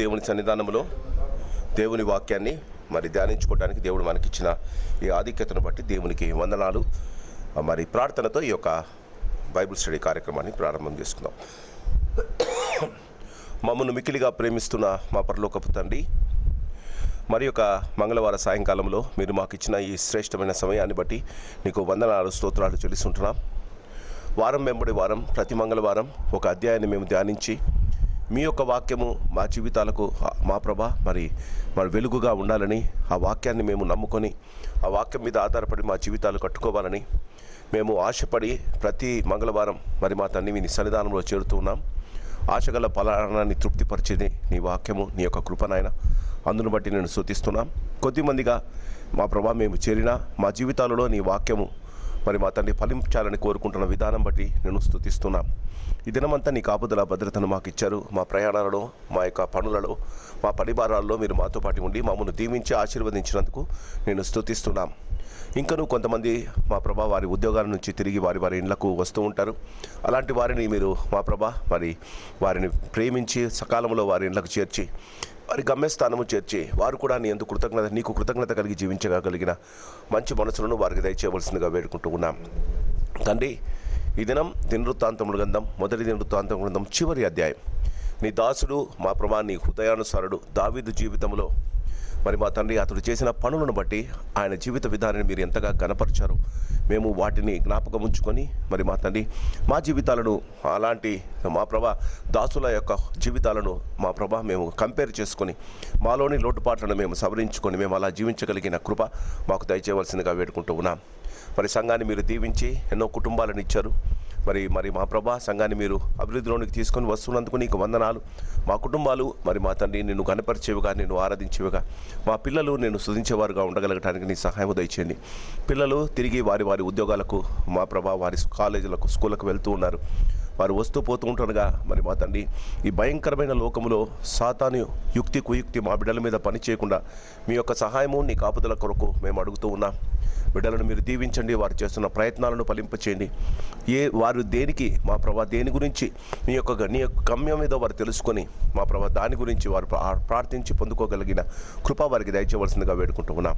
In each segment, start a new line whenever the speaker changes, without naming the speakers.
దేవుని సన్నిధానంలో దేవుని వాక్యాన్ని మరి ధ్యానించుకోవడానికి దేవుడు మనకిచ్చిన ఈ ఆధిక్యతను బట్టి దేవునికి వందనాలు. మరి ప్రార్థనతో ఈ యొక్క బైబిల్ స్టడీ కార్యక్రమాన్ని ప్రారంభం చేసుకుందాం. మమ్మల్ని మిక్కిలిగా ప్రేమిస్తున్న మా పరలోకపు తండ్రి, మరి యొక్క మంగళవార సాయంకాలంలో మీరు మాకు ఇచ్చిన ఈ శ్రేష్టమైన సమయాన్ని బట్టి నీకు వందనాలు, స్తోత్రాలు చెల్లిస్తుంటున్నాం. వారం వెంబడి వారం ప్రతి మంగళవారం ఒక అధ్యాయాన్ని మేము ధ్యానించి మీ యొక్క వాక్యము మా జీవితాలకు మా ప్రభ మరి వెలుగుగా ఉండాలని, ఆ వాక్యాన్ని మేము నమ్ముకొని ఆ వాక్యం మీద ఆధారపడి మా జీవితాలు కట్టుకోవాలని మేము ఆశపడి ప్రతి మంగళవారం మరి మా తండ్రి మీ సన్నిధానంలో చేరుతూ ఉన్నాం. ఆశగల ఫలానాన్ని తృప్తిపరిచేది నీ వాక్యము, నీ యొక్క కృపనాయన. అందును బట్టి నేను స్తుతిస్తున్నాం. కొద్దిమందిగా మా ప్రభా మేము చేరిన మా జీవితాలలో నీ వాక్యము మరి మా తండ్రి ఫలించాలని కోరుకుంటున్న విధానం బట్టి నేను స్తుతిస్తున్నాం. ఈ దినమంతా నీ కాపుదల భద్రతను మాకు ఇచ్చారు. మా ప్రయాణాలలో, మా యొక్క పనులలో, మా పరివారాల్లో మీరు మాతో పాటు ఉండి మమ్మల్ని దీవించి ఆశీర్వదించినందుకు నేను స్తుతిస్తున్నాం. ఇంకనూ కొంతమంది మా ప్రభా వారి ఉద్యోగాల నుంచి తిరిగి వారి ఇండ్లకు వస్తూ ఉంటారు. అలాంటి వారిని మీరు మా ప్రభా మరి వారిని ప్రేమించి సకాలంలో వారి ఇండ్లకు చేర్చి వారి గమ్యస్థానము చేర్చి వారు కూడా నీకు కృతజ్ఞత కలిగి జీవించగలిగిన మంచి మనసులను వారికి దయచేయవలసిందిగా వేడుకుంటూ ఉన్నాం. తండ్రి, ఈ దినం దినవృత్తాంతముల గ్రంథం, మొదటి దినవృత్తాంతం గ్రంథం చివరి అధ్యాయం. నీ దాసుడు మా ప్రభా నీ హృదయానుసారుడు దావీదు జీవితంలో మరి మా తండ్రి అతడు చేసిన పనులను బట్టి ఆయన జీవిత విధానాన్ని మీరు ఎంతగా ఘనపరిచారు. మేము వాటిని జ్ఞాపకం ఉంచుకొని మరి మా తండ్రి మా జీవితాలను అలాంటి మా ప్రభా దాసుల యొక్క జీవితాలను మా ప్రభా మేము కంపేర్ చేసుకొని మాలోని లోటుపాట్లను మేము సవరించుకొని మేము అలా జీవించగలిగిన కృప మాకు దయచేయవలసిందిగా వేడుకుంటూ ఉన్నాం. మరి సంఘాన్ని మీరు దీవించి ఎన్నో కుటుంబాలను ఇచ్చారు. మరి మా ప్రభా సంఘాన్ని మీరు అభివృద్ధిలోనికి తీసుకొని వస్తున్నందుకు నీకు వందనాలు. మా కుటుంబాలు మరి మా తండ్రి నిన్ను కనపరిచేవిగా, నిన్ను ఆరాధించేవిగా, మా పిల్లలు నేను స్తుతించేవారుగా ఉండగలగటానికి నీ సహాయం దయచేయండి. పిల్లలు తిరిగి వారి ఉద్యోగాలకు మా ప్రభా వారి కాలేజీలకు, స్కూళ్ళకు వెళ్తూ ఉన్నారు. వారు వస్తూ పోతూ ఉంటుండగా మరి మా తండ్రి ఈ భయంకరమైన లోకములో సాతాను యుక్తి కుయుక్తి మా బిడ్డల మీద పని చేయకుండా మీ యొక్క సహాయము నీ కాపుదల కొరకు మేము అడుగుతూ ఉన్నాం. బిడ్డలను మీరు దీవించండి. వారు చేస్తున్న ప్రయత్నాలను ఫలింపచేయండి. వారు దేనికి మా ప్రభా దేని గురించి నీ యొక్క గమ్యం మీద వారు తెలుసుకొని మా ప్రభా దాని గురించి వారు ప్రార్థించి పొందుకోగలిగిన కృప వారికి దయచేయవలసిందిగా వేడుకుంటూ ఉన్నాం.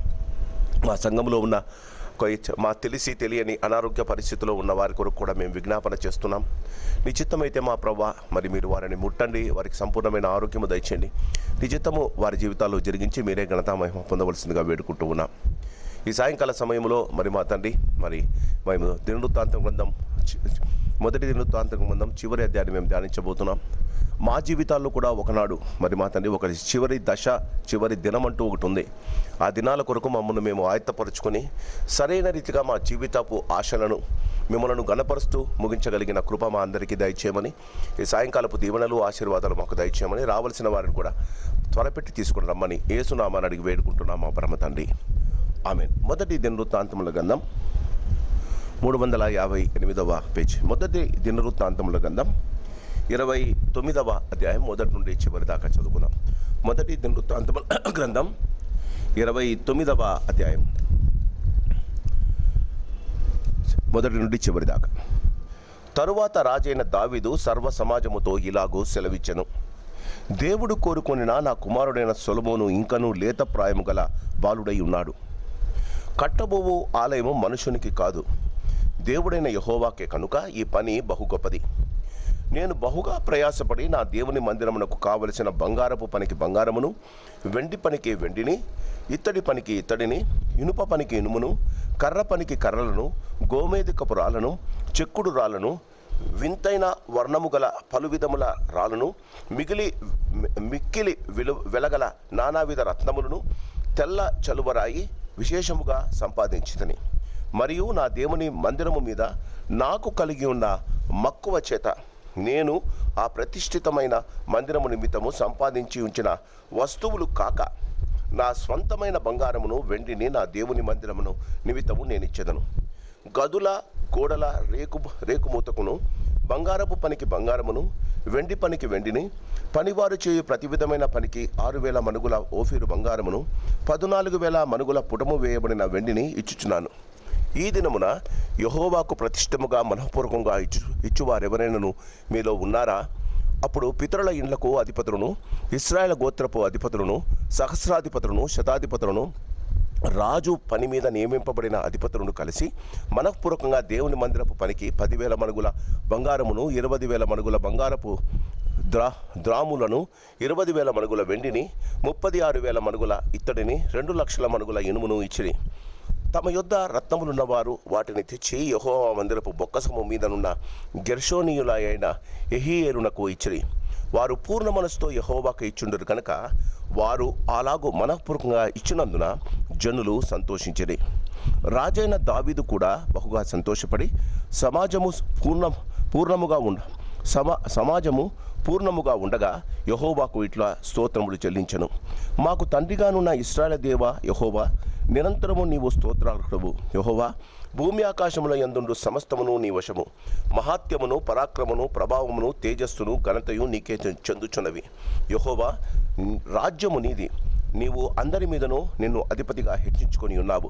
మా సంఘంలో ఉన్న మా తెలియని అనారోగ్య పరిస్థితిలో ఉన్న వారి కొరకు కూడా మేము విజ్ఞాపన చేస్తున్నాం. నిశ్చిత్తమైతే మా ప్రభా మరి మీరు వారిని ముట్టండి, వారికి సంపూర్ణమైన ఆరోగ్యము దయచేయండి. నిశ్చిత్తము వారి జీవితాల్లో జరిగించి మీరే ఘనతా మహిమ పొందవలసిందిగా వేడుకుంటూ ఉన్నాం. ఈ సాయంకాల సమయంలో మరి మా తండ్రి మరి మేము దినవృత్తాంతం గ్రంథం మొదటి దినవృత్తాంతం గ్రంథం చివరి అధ్యాయాన్ని మేము ధ్యానించబోతున్నాం. మా జీవితాల్లో కూడా ఒకనాడు మరి మా తండ్రి ఒక చివరి దశ, చివరి దినం అంటూ ఒకటి ఉంది. ఆ దినాల కొరకు మమ్మల్ని మేము ఆయత్తపరుచుకొని సరైన రీతిగా మా జీవితపు ఆశలను మిమ్మల్ని గణపరుస్తూ ముగించగలిగిన కృప మా అందరికీ దయచేయమని, ఈ సాయంకాలపు దీవెనలు ఆశీర్వాదాలు మాకు దయచేయమని, రావాల్సిన వారిని కూడా త్వరపెట్టి తీసుకుని రమ్మని యేసునామాన్ని అడిగి వేడుకుంటున్నాం మా పరమ తండ్రి, ఆమేన్. మొదటి దినవృత్తాంతముల గ్రంథం 358వ పేజీ. మొదటి దినవృత్తాంతముల గ్రంథం 29వ అధ్యాయం మొదటి నుండి చివరి దాకా చదువుకుందాం. మొదటి దినవృత్తాంతముల గ్రంథం 29వ అధ్యాయం మొదటి నుండి చివరి దాకా. తరువాత రాజైన దావీదు సర్వ సమాజముతో ఇలాగూ సెలవిచ్చెను. దేవుడు కోరుకొనిన నా కుమారుడైన సొలొమోను ఇంకనూ లేత ప్రాయము గల బాలుడై ఉన్నాడు. కట్టబోవు ఆలయము మనుషునికి కాదు, దేవుడైన యెహోవాకే కనుక ఈ పని బహు గొప్పది. నేను బహుగా ప్రయాసపడి నా దేవుని మందిరమునకు కావలసిన బంగారపు పనికి బంగారమును, వెండి పనికి వెండిని, ఇత్తడి పనికి ఇత్తడిని, ఇనుప పనికి ఇనుమును, కర్ర పనికి కర్రలను, గోమేధికపు రాళ్ళను, చెక్కుడు రాళ్ళను, వింతైన వర్ణము గల పలు విధముల రాళ్ళను, మిక్కిలి వెలగల నానావిధ రత్నములను, తెల్ల చలువరాయి విశేషముగా సంపాదించితిని. మరియు నా దేవుని మందిరము మీద నాకు కలిగి ఉన్న మక్కువ చేత నేను ఆ ప్రతిష్ఠితమైన మందిరము నిమిత్తము సంపాదించి ఉంచిన వస్తువులు కాక నా స్వంతమైన బంగారమును వెండిని నా దేవుని మందిరమును నిమిత్తము నేను ఇచ్చేదను. గదుల గోడల రేకుమూతకును, బంగారపు పనికి బంగారమును, వెండి పనికి వెండిని, పనివారు చేయు ప్రతి విధమైన పనికి 6,000 మణుగుల ఓఫీరు బంగారమును, 14,000 మణుగుల పుటము వేయబడిన వెండిని ఇచ్చుచున్నాను. ఈ దినమున యెహోవాకు ప్రతిష్టముగా మనఃపూర్వకంగా ఇచ్చువారెవరైనను మీలో ఉన్నారా? అప్పుడు పితరుల ఇండ్లకు అధిపతులను, ఇశ్రాయేలు గోత్రపు అధిపతులను, సహస్రాధిపతులను, శతాధిపతులను, రాజు పని మీద నియమింపబడిన అధిపతులను కలిసి మనఃపూర్వకంగా దేవుని మందిరపు పనికి 10,000 మణుగుల బంగారమును, 20,000 మణుగుల బంగారపు ద్రాములను, 20,000 మణుగుల వెండిని, 36,000 మణుగుల ఇత్తడిని, 2 లక్షల మణుగుల ఇనుమును ఇచ్చిరి. తమ యొద్ద రత్నములున్నవారు వాటిని తెచ్చి యెహోవా మందిరపు బొక్కసము మీదనున్న గెర్షోనీయుల అయిన యెహీయేలునకు ఇచ్చిరి. వారు పూర్ణ మనసుతో యెహోవాకు ఇచ్చుండరు కనుక వారు అలాగూ మనఃపూర్వకంగా ఇచ్చినందున జనులు సంతోషించిరి. రాజైన దావీదు కూడా బహుగా సంతోషపడి సమాజము పూర్ణముగా ఉండగా యెహోవాకు ఇట్లా స్తోత్రములు చెల్లించెను. మాకు తండ్రిగానున్న ఇశ్రాయేలు దేవా యెహోవా, నిరంతరము నీవు స్తోత్రార్హుడవు. యెహోవా, భూమి ఆకాశముల యందుండు సమస్తమును నీ వశము. మహాత్యమును, పరాక్రమమును, ప్రభావమును, తేజస్సును, ఘనతయు నీకే చెందుచున్నవి. యెహోవా, రాజ్యము నీది. నీవు అందరి మీదను నిన్ను అధిపతిగా హెచ్చించుకొని ఉన్నావు.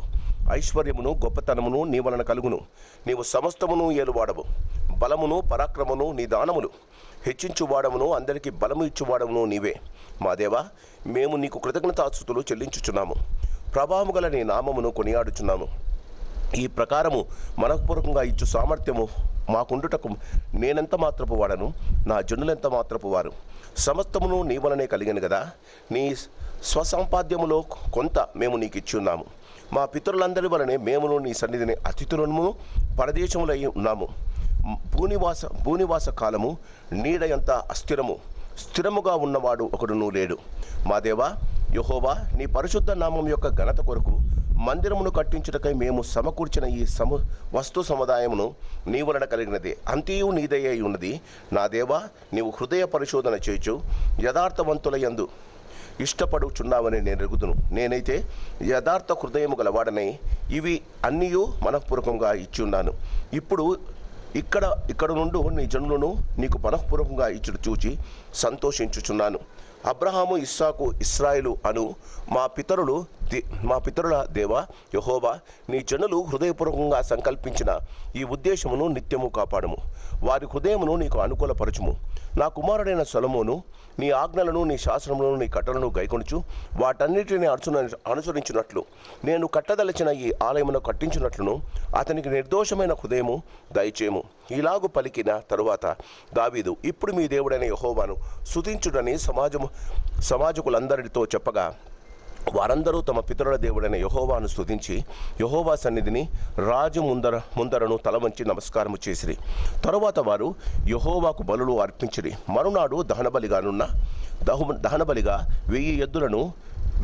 ఐశ్వర్యమును, గొప్పతనమును నీ వలన కలుగును. నీవు సమస్తమును ఏలువాడవు. బలమును, పరాక్రమమును నీ దానములు. హెచ్చించువాడమును, అందరికీ బలము ఇచ్చువాడమును నీవే. మా దేవా, మేము నీకు కృతజ్ఞతాస్తుతులు చెల్లించుచున్నాము. ప్రభావము గల నీ నామమును కొనియాడుచున్నాము. ఈ ప్రకారము మనఃపూర్వకంగా ఇచ్చు సామర్థ్యము మాకుండుటకు నేనెంత మాత్రపు వాడను, నా జనులెంత మాత్రపు వారు. సమస్తమును నీ వలనే కలిగిన కదా. నీ స్వసంపాద్యములో కొంత మేము నీకు ఇచ్చి ఉన్నాము. మా పితరులందరి వలనే మేమును నీ సన్నిధిని అతిథులను పరదేశములై ఉన్నాము. భూనివాస కాలము నీడయంత స్థిరముగా ఉన్నవాడు ఒకడును లేడు. మా దేవా యెహోవా, నీ పరిశుద్ధ నామం యొక్క ఘనత కొరకు మందిరమును కట్టించుటకై మేము సమకూర్చిన ఈ వస్తు సముదాయమును నీ వలన కలిగినది. అంతయు నీదయ్యై ఉన్నది. నా దేవా, నీవు హృదయ పరిశోధన చేయుచు యథార్థవంతుల యందు ఇష్టపడుచున్నావని నేను ఎరుగుదును. నేనైతే యథార్థ హృదయము గలవాడనై ఇవి అన్నీయూ మనఃపూర్వకంగా ఇచ్చి ఉన్నాను. ఇప్పుడు ఇక్కడ నుండి నీ జనులను నీకు మనఃపూర్వకంగా ఇచ్చుడు చూచి సంతోషించుచున్నాను. అబ్రహాము, ఇస్సాకు, ఇశ్రాయేలు అను మా పితరుల దేవా యెహోవా, నీ జనులు హృదయపూర్వకంగా సంకల్పించిన ఈ ఉద్దేశమును నిత్యము కాపాడము. వారి హృదయమును నీకు అనుకూలపరచుము. నా కుమారుడైన సొలొమోను నీ ఆజ్ఞలను, నీ శాస్త్రములను, నీ కట్టలను గైకొనుచు వాటన్నిటిని అనుసరించినట్లు నేను కట్టదలచిన ఈ ఆలయమును కట్టించినట్లును అతనికి నిర్దోషమైన హృదయము దయచేయము. ఇలాగు పలికిన తరువాత దావీదు, ఇప్పుడు మీ దేవుడైన యెహోవాను స్తుతించుడని సమాజకులందరితో చెప్పగా, వారందరూ తమ పితరుల దేవుడైన యెహోవాను స్తుతించి యెహోవా సన్నిధిని రాజు ముందరను తల వంచి నమస్కారము చేసిరి. తరువాత వారు యెహోవాకు బలులు అర్పించిరి. మరునాడు దహనబలిగా 1000 ఎద్దులను,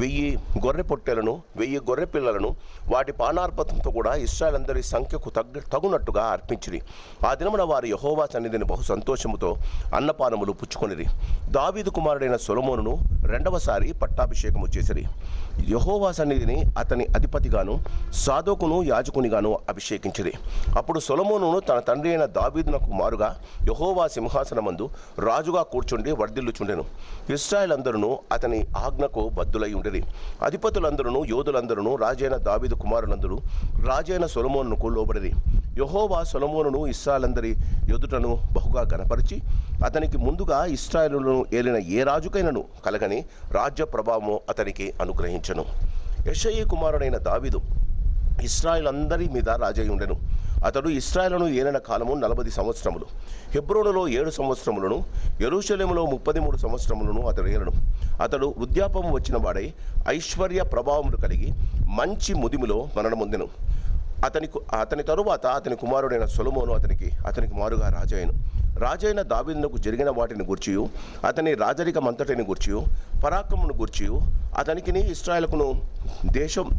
1000 గొర్రె పొట్టెలను, 1000 గొర్రె పిల్లలను వాటి పానార్పణతో కూడా ఇశ్రాయేలందరి సంఖ్యకు తగునట్టుగా అర్పించిరి. ఆ దినమున వారు యెహోవా సన్నిధిని బహు సంతోషముతో అన్నపానములు పుచ్చుకొనిరి. దావీదు కుమారుడైన సొలొమోనును 2వసారి పట్టాభిషేకము చేసిరి. యెహోవా సన్నిధిని అతని అధిపతిగాను సాదోకును యాజకునిగాను అభిషేకించిరి. అప్పుడు సొలొమోనును తన తండ్రి అయిన దావీదునకు మారుగా యెహోవా సింహాసనమందు రాజుగా కూర్చుండి వర్ధిల్లుచుండెను. ఇశ్రాయేలందరూ అతని ఆజ్ఞకు బద్దులై ఉండేది. అధిపతులందరూ, యోధులందరూ, రాజైన దావీదు కుమారులందరూ రాజైన సొలొమోనుకు లోబడిరి. యెహోవా సొలొమోనును ఇశ్రాయేలందరి ఎదుటను బహుగా గణపరిచి అతనికి ముందుగా ఇశ్రాయేలును ఏలిన ఏ రాజుకైనను కలగని రాజ్య ప్రభావము అతనికి అనుగ్రహించెను. యెషయి కుమారుడైన దావీదు ఇశ్రాయేలందరి మీద రాజై ఉండెను. అతడు ఇశ్రాయేలును ఏలిన కాలము 40 సంవత్సరములు. హెబ్రోనులో 7 సంవత్సరములను, యెరూషలేములో 33 సంవత్సరములను అతడు ఏలెను. అతడు వృద్ధాపము వచ్చిన వాడై ఐశ్వర్య ప్రభావములు కలిగి మంచి ముదిమిలో మరణమొందెను. అతని తరువాత అతని కుమారుడైన సొలొమోను అతనికి మారుగా రాజైను. రాజైన దావీదునకు జరిగిన వాటిని గూర్చియు, అతని రాజరికమంతటిని గూర్చియు, పరాక్రమమును గూర్చియు, అతనికిని ఇశ్రాయేలుకును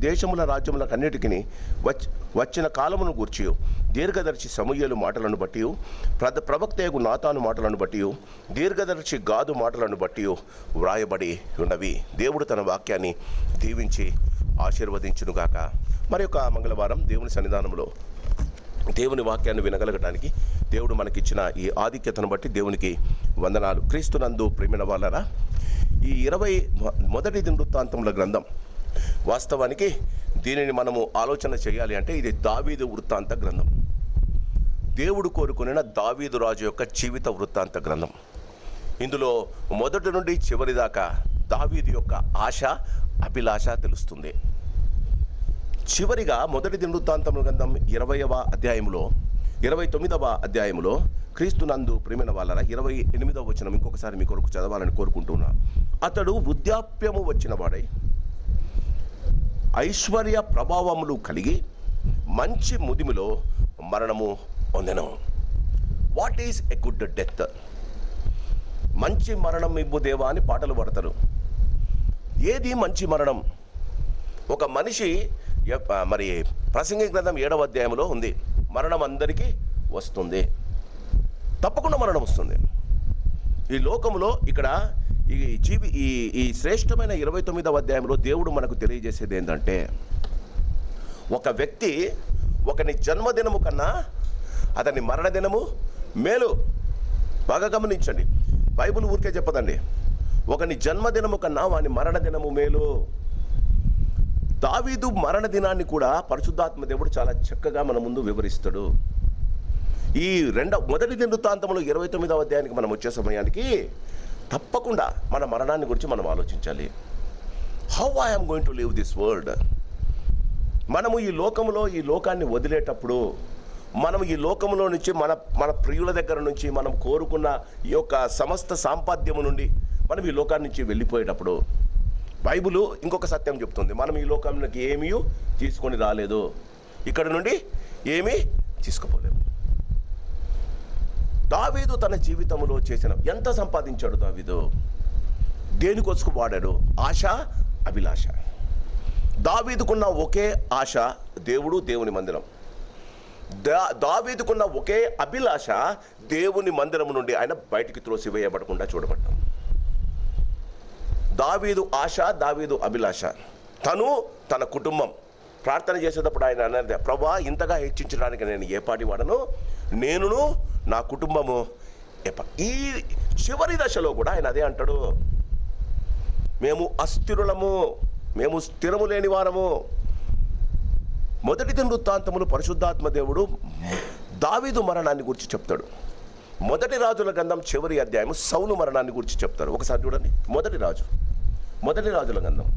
దేశముల రాజ్యములకన్నిటికిని వచ్చిన కాలమును గూర్చియు, దీర్ఘదర్శి సమూయేలు మాటలను బట్టి, ప్రవక్తయగు నాతాను మాటలను బట్టి, దీర్ఘదర్శి గాదు మాటలను బట్టి వ్రాయబడి ఉన్నవి. దేవుడు తన వాక్యాన్ని దీవించి ఆశీర్వదించునుగాక. మరి యొక్క మంగళవారం దేవుని సన్నిధానంలో దేవుని వాక్యాన్ని వినగలగడానికి దేవుడు మనకిచ్చిన ఈ ఆధిక్యతను బట్టి దేవునికి వందనాలు. క్రీస్తునందు ప్రేమైన వాళ్ళరా, ఈ 21 దినవృత్తాంతముల గ్రంథం వాస్తవానికి దీనిని మనము ఆలోచన చేయాలి అంటే ఇది దావీదు వృత్తాంత గ్రంథం. దేవుడు కోరుకున్న దావీదు రాజు యొక్క జీవిత వృత్తాంత గ్రంథం. ఇందులో మొదటి నుండి చివరి దాకా దావీదు యొక్క ఆశ, అభిలాష తెలుస్తుంది. చివరిగా మొదటి దినవృత్తాంతముల గ్రంథం 20వ అధ్యాయంలో 29వ అధ్యాయంలో క్రీస్తునందు ప్రియమైన వాళ్ళరా 28వ వచనం ఇంకొకసారి మీ కొరకు చదవాలని కోరుకుంటున్నా. అతడు వృద్ధాప్యము వచ్చిన వాడై ఐశ్వర్య ప్రభావములు కలిగి మంచి ముదిమిలో మరణము పొందెను. What is a good death? మంచి మరణం ఇవ్వు దేవా అని పాటలు పాడతారు. ఏది మంచి మరణం? ఒక మనిషి మరి ప్రసంగి గ్రంథం 7వ అధ్యాయంలో ఉంది, మరణం అందరికీ వస్తుంది, తప్పకుండా మరణం వస్తుంది. ఈ లోకంలో ఇక్కడ ఈ శ్రేష్టమైన 29వ అధ్యాయంలో దేవుడు మనకు తెలియజేసేది ఏంటంటే, ఒక వ్యక్తి ఒకని జన్మదినము కన్నా అతని మరణదినము మేలు. బాగా గమనించండి, బైబిల్ ఊరికే చెప్పదండి. ఒకని జన్మదినము కన్నా వాని మరణదినము మేలు. దావీదు మరణదినాన్ని కూడా పరిశుద్ధాత్మ దేవుడు చాలా చక్కగా మన ముందు వివరిస్తాడు. ఈ మొదటి దినవృత్తాంతములు 29వ అధ్యాయానికి మనం వచ్చే సమయానికి తప్పకుండా మన మరణాన్ని గురించి మనం ఆలోచించాలి. How I am going to live this world. మనము ఈ లోకాన్ని వదిలేటప్పుడు, మనం ఈ లోకంలో నుంచి మన ప్రియుల దగ్గర నుంచి మనం కోరుకున్న ఈ యొక్క సమస్త సాంపాద్యము నుండి మనం ఈ లోకాన్ని నుంచి వెళ్ళిపోయేటప్పుడు బైబిల్ ఇంకొక సత్యం చెప్తుంది, మనం ఈ లోకానికి ఏమీ తీసుకొని రాలేదు, ఇక్కడ నుండి ఏమీ తీసుకుపోలేము. దావీదు తన జీవితంలో ఎంత సంపాదించాడు దావీదు? దేనికోసం వాడాడు? ఆశ, అభిలాష. దావీదుకున్న ఒకే ఆశ దేవుడు, దేవుని మందిరం. దావీదుకున్న ఒకే అభిలాష దేవుని మందిరం నుండి ఆయన బయటికి త్రోసివేయబడకుండా చూడబడ్డాం. దావీదు ఆశ, దావీదు అభిలాష. తన కుటుంబం ప్రార్థన చేసేటప్పుడు ఆయన అన్నది, ప్రభా ఇంతగా హెచ్చించడానికి నేను ఏ పాటి వాడను, నేనును నా కుటుంబము. ఈ చివరి దశలో కూడా ఆయన అదే అంటాడు, మేము అస్థిరులము, మేము స్థిరము లేని వారము. మొదటి దినవృత్తాంతములు పరిశుద్ధాత్మ దేవుడు దావీదు మరణాన్ని గురించి చెప్తాడు. మొదటి రాజుల గ్రంథం చివరి అధ్యాయం సౌలు మరణాన్ని గురించి చెప్తారు. ఒకసారి చూడండి, మొదటి రాజుల గ్రంథం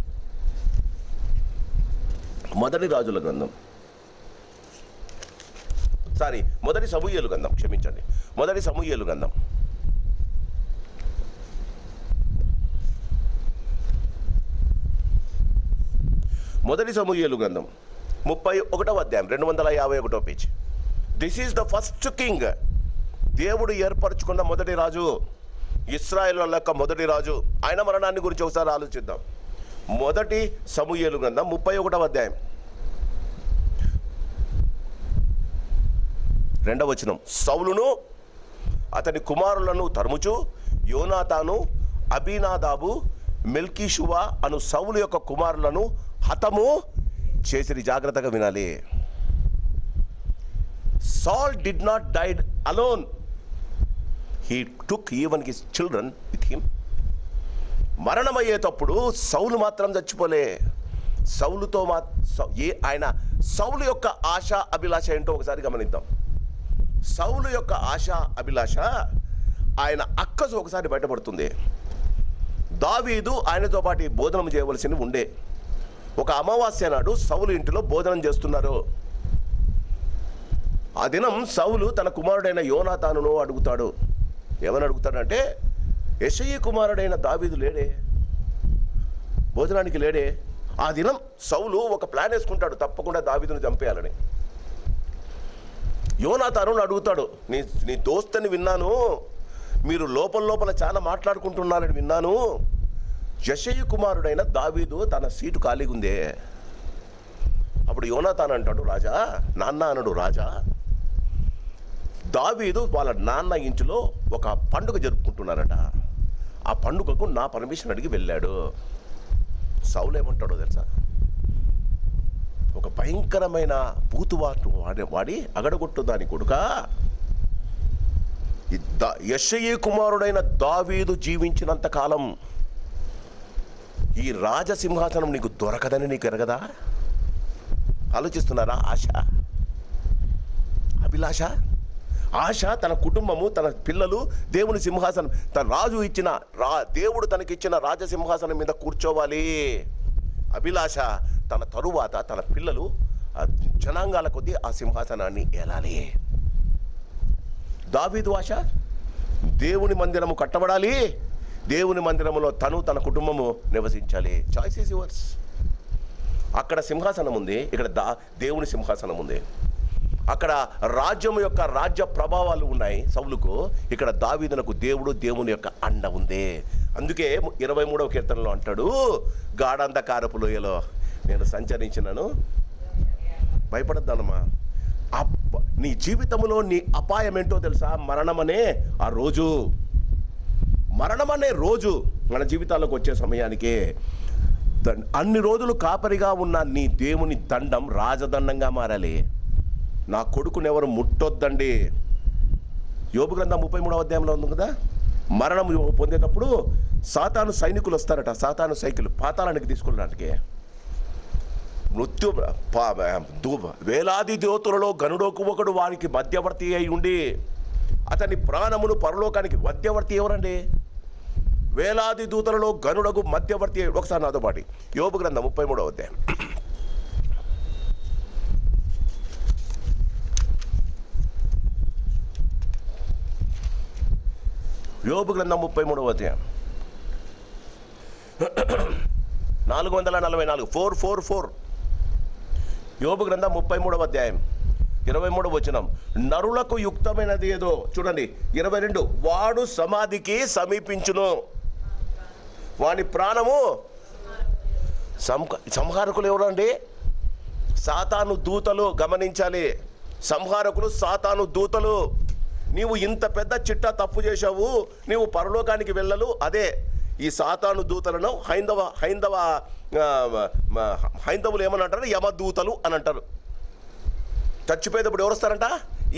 మొదటి సమూయేలు గ్రంథం, క్షమించండి, మొదటి సమూయేలు గ్రంథం 31వ అధ్యాయం 251వ page. This is the first king. దేవుడు ఏర్పరచుకున్న మొదటి రాజు, ఇశ్రాయేలు యొక్క మొదటి రాజు. ఆయన మరణాన్ని గురించి ఒకసారి ఆలోచిద్దాం. మొదటి సమూయేలు గ్రంథం 31వ అధ్యాయం 2వ వచనం. సౌలును అతని కుమారులను తరుముచు యోనాతాను, అబీనాదాబు, మెల్కీషువా అను సౌలు యొక్క కుమారులను హతము చేసిరి. జాగ్రత్తగా వినాలి. Saul did not died alone. He took even his children with him. మరణమయ్యేటప్పుడు సౌలు మాత్రం చచ్చిపోలే. సౌలు యొక్క ఆశ, అభిలాష ఏంటో ఒకసారి గమనిద్దాం. సౌలు యొక్క ఆశ, అభిలాష ఆయన అక్కసు ఒకసారి బయటపడుతుంది. దావీదు ఆయనతో పాటు భోజనం చేయవలసి ఉండే. ఒక అమావాస్య నాడు సౌలు ఇంటిలో భోజనం చేస్తున్నారు. ఆ దినం సౌలు తన కుమారుడైన యోనాతానును అడుగుతాడు. ఏమని అడుగుతాడంటే, యెషయి కుమారుడైన దావీదు లేడే, భోజనానికి లేడే. ఆ దినం సౌలు ఒక ప్లాన్ వేసుకుంటాడు, తప్పకుండా దావీదును చంపేయాలని. యోనాతాను అడుగుతాడు, నీ దోస్తని విన్నాను, మీరు లోపల చాలా మాట్లాడుకుంటున్నారని విన్నాను, యెషయి కుమారుడైన దావీదు తన సీటు ఖాళీగా ఉందే. అప్పుడు యోనాతాను అంటాడు, రాజా, నాన్న అనడు, రాజా, దావీదు వాళ్ళ నాన్న ఇంటిలో ఒక పండుగ జరుపుకుంటున్నారట, ఆ పండుగకు నా పర్మిషన్ అడిగి వెళ్ళాడు. సౌలు ఏమంటాడో తెలుసా? ఒక భయంకరమైన బూతువాటు వాడి అగడగొట్టు దాని కొడుక, యెషయి కుమారుడైన దావీదు జీవించినంత కాలం ఈ రాజసింహాసనం నీకు దొరకదని నీకు ఎరగదా? ఆలోచిస్తున్నారా? ఆశ, అభిలాష. ఆశ, తన కుటుంబము, తన పిల్లలు దేవుని సింహాసనం, తన రాజు ఇచ్చిన దేవుడు తనకిచ్చిన రాజసింహాసనం మీద కూర్చోవాలి. అభిలాష తన తరువాత తన పిల్లలు జనాంగాల కొద్దీ ఆ సింహాసనాన్ని ఏలాలి. దావీదు ఆశ దేవుని మందిరము కట్టబడాలి, దేవుని మందిరములో తన కుటుంబము నివసించాలి. Choice is yours. అక్కడ సింహాసనం ఉంది, ఇక్కడ దేవుని సింహాసనం ఉంది. అక్కడ రాజ్యం యొక్క రాజ్య ప్రభావాలు ఉన్నాయి సౌలుకు, ఇక్కడ దావీదునకు దేవుని యొక్క అండ ఉంది. అందుకే 23వ కీర్తనలో అంటాడు, గాఢాంధకారపు లోయలో నేను సంచరించినను భయపడద్దనమ్మా. నీ జీవితంలో నీ అపాయం ఏంటో తెలుసా? మరణమనే ఆ రోజు, మరణమనే రోజు మన జీవితాల్లోకి వచ్చే సమయానికి అన్ని రోజులు కాపరిగా ఉన్న నీ దేవుని దండం రాజదండంగా మారాలి. నా కొడుకునెవరు ముట్టొద్దండి. యోబు గ్రంథం 33వ అధ్యాయంలో ఉంది కదా, మరణం పొందేటప్పుడు సాతాను సైనికులు వస్తారట. సాతాను సైకిల్ పాతాళానికి తీసుకెళ్ళడానికి వేలాది దేవతలలో గనుడోకు ఒకడు వారికి మధ్యవర్తి అయి ఉండి అతని ప్రాణమును పరలోకానికి. మధ్యవర్తి ఎవరండి? వేలాది దూతలలో గనుడకు మధ్యవర్తి. ఒకసారి నాతో పాటు యోబు గ్రంథం 33వ అధ్యాయం. యోబు గ్రంథం 33వ అధ్యాయం 444 444. యోబు గ్రంథం 33వ అధ్యాయం 23వ వచనం. నరులకు యుక్తమైనది ఏదో చూడండి. 22 వాడు సమాధికి సమీపించును, వాని ప్రాణము సంహారకులు ఎవరండి? సాతాను దూతలు. గమనించాలి, సంహారకులు సాతాను దూతలు. నీవు ఇంత పెద్ద చిట్టా తప్పు చేశావు, నీవు పరలోకానికి వెళ్ళలు. అదే ఈ సాతాను దూతలను హైందవులు ఏమని అంటారు? యమదూతలు అని అంటారు. చచ్చిపోయేటప్పుడు ఎవరు వస్తారంట?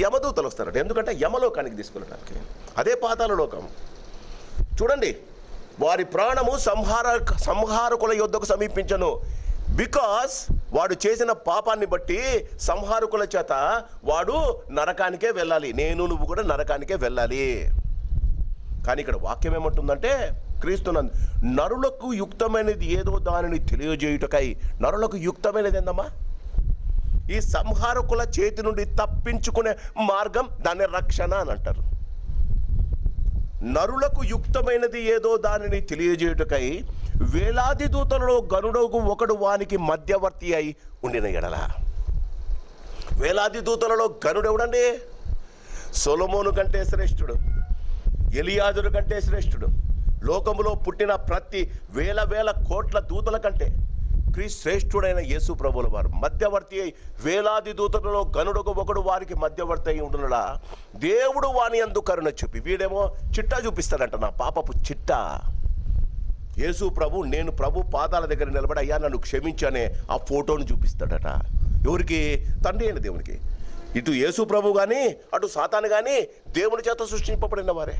యమదూతలు వస్తారట. ఎందుకంటే యమలోకానికి తీసుకెళ్ళడానికి. అదే పాతాళ లోకం. చూడండి, వారి ప్రాణము సంహారకుల యొద్దకు సమీపించను. బికాస్ వాడు చేసిన పాపాన్ని బట్టి సంహారకుల చేత వాడు నరకానికే వెళ్ళాలి. నువ్వు కూడా నరకానికే వెళ్ళాలి. కానీ ఇక్కడ వాక్యం ఏమంటుందంటే, క్రీస్తునందు నరులకు యుక్తమైనది ఏదో దానిని తెలియజేయుటకై. నరులకు యుక్తమైనది ఏందమ్మా? ఈ సంహారకుల చేతి నుండి తప్పించుకునే మార్గం, దాన్ని రక్షణ అని అంటారు. నరులకు యుక్తమైనది ఏదో దానిని తెలియజేయుటకై వేలాది దూతలలో గనుడకు ఒకడు వానికి మధ్యవర్తి అయి ఉండిన ఎడల. వేలాది దూతలలో గనుడు ఎవడండి? సొలొమోను కంటే శ్రేష్ఠుడు, ఎలియాజరు కంటే శ్రేష్ఠుడు. లోకములో పుట్టిన ప్రతి వేల కోట్ల దూతల కంటే శ్రేష్ఠుడైన యేసు ప్రభువుల వారు మధ్యవర్తి అయి వేలాది దూతలలో గనుడకు ఒకడు వారికి మధ్యవర్తి అయి ఉండునలా దేవుడు వాని యందు కరుణ చూపి. వీడేమో చిట్టా చూపిస్తాడంట, నా పాపపు చిట్టా. యేసు ప్రభు, నేను ప్రభు పాదాల దగ్గర నిలబడి అయ్యా నన్ను క్షమించనే ఆ ఫోటోను చూపిస్తాడట. ఎవరికి? తండ్రి అయిన దేవునికి. ఇటు యేసు ప్రభు కానీ అటు సాతాను కానీ దేవుని చేత సృష్టింపబడిన వారే.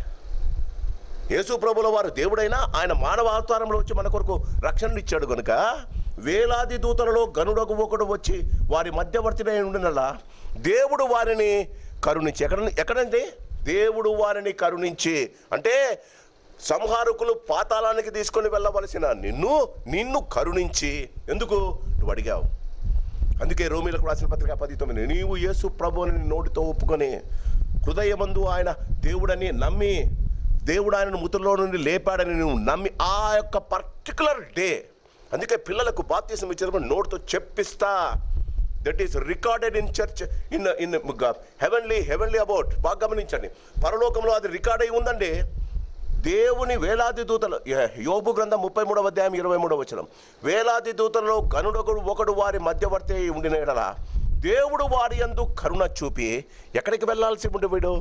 యేసు ప్రభుల వారు దేవుడైనా ఆయన మానవ అవతారంలో వచ్చి మన కొరకు రక్షణ ఇచ్చాడు కనుక వేలాది దూతలలో గనుడకు ఒకడు వచ్చి వారి మధ్యవర్తినై ఉండినలా దేవుడు వారిని కరుణించి. ఎక్కడండి? దేవుడు వారిని కరుణించి అంటే సంహారకులు పాతాళానికి తీసుకొని వెళ్ళవలసిన నిన్ను కరుణించి. ఎందుకు? నువ్వు అడిగావు. అందుకే రోమీలకు రాసిన పత్రిక 10:9 నీవు యేసు ప్రభువుని నోటితో ఒప్పుకొని హృదయమందు ఆయన దేవుడని నమ్మి, దేవుడు ఆయనను మృతుల్లో నుండి లేపాడని నువ్వు నమ్మి ఆ యొక్క పర్టికులర్ డే. అందుకే పిల్లలకు బాప్తిసం ఇచ్చినప్పుడు నోటితో చెప్పిస్తా. That is recorded in church in heavenly about. బాగా గమనించండి, పరలోకంలో అది రికార్డ్ అయి ఉందండి. దేవుని వేలాది దూతలు. యోబు గ్రంథం 33వ అధ్యాయం 23వ వచనం. వేలాది దూతలలో గనుడొకడు ఒకడు వారి మధ్యవర్తి ఉండిన ఎడల దేవుడు వారి యందు కరుణ చూపి. ఎక్కడికి వెళ్ళాల్సి ఉండే వీడు?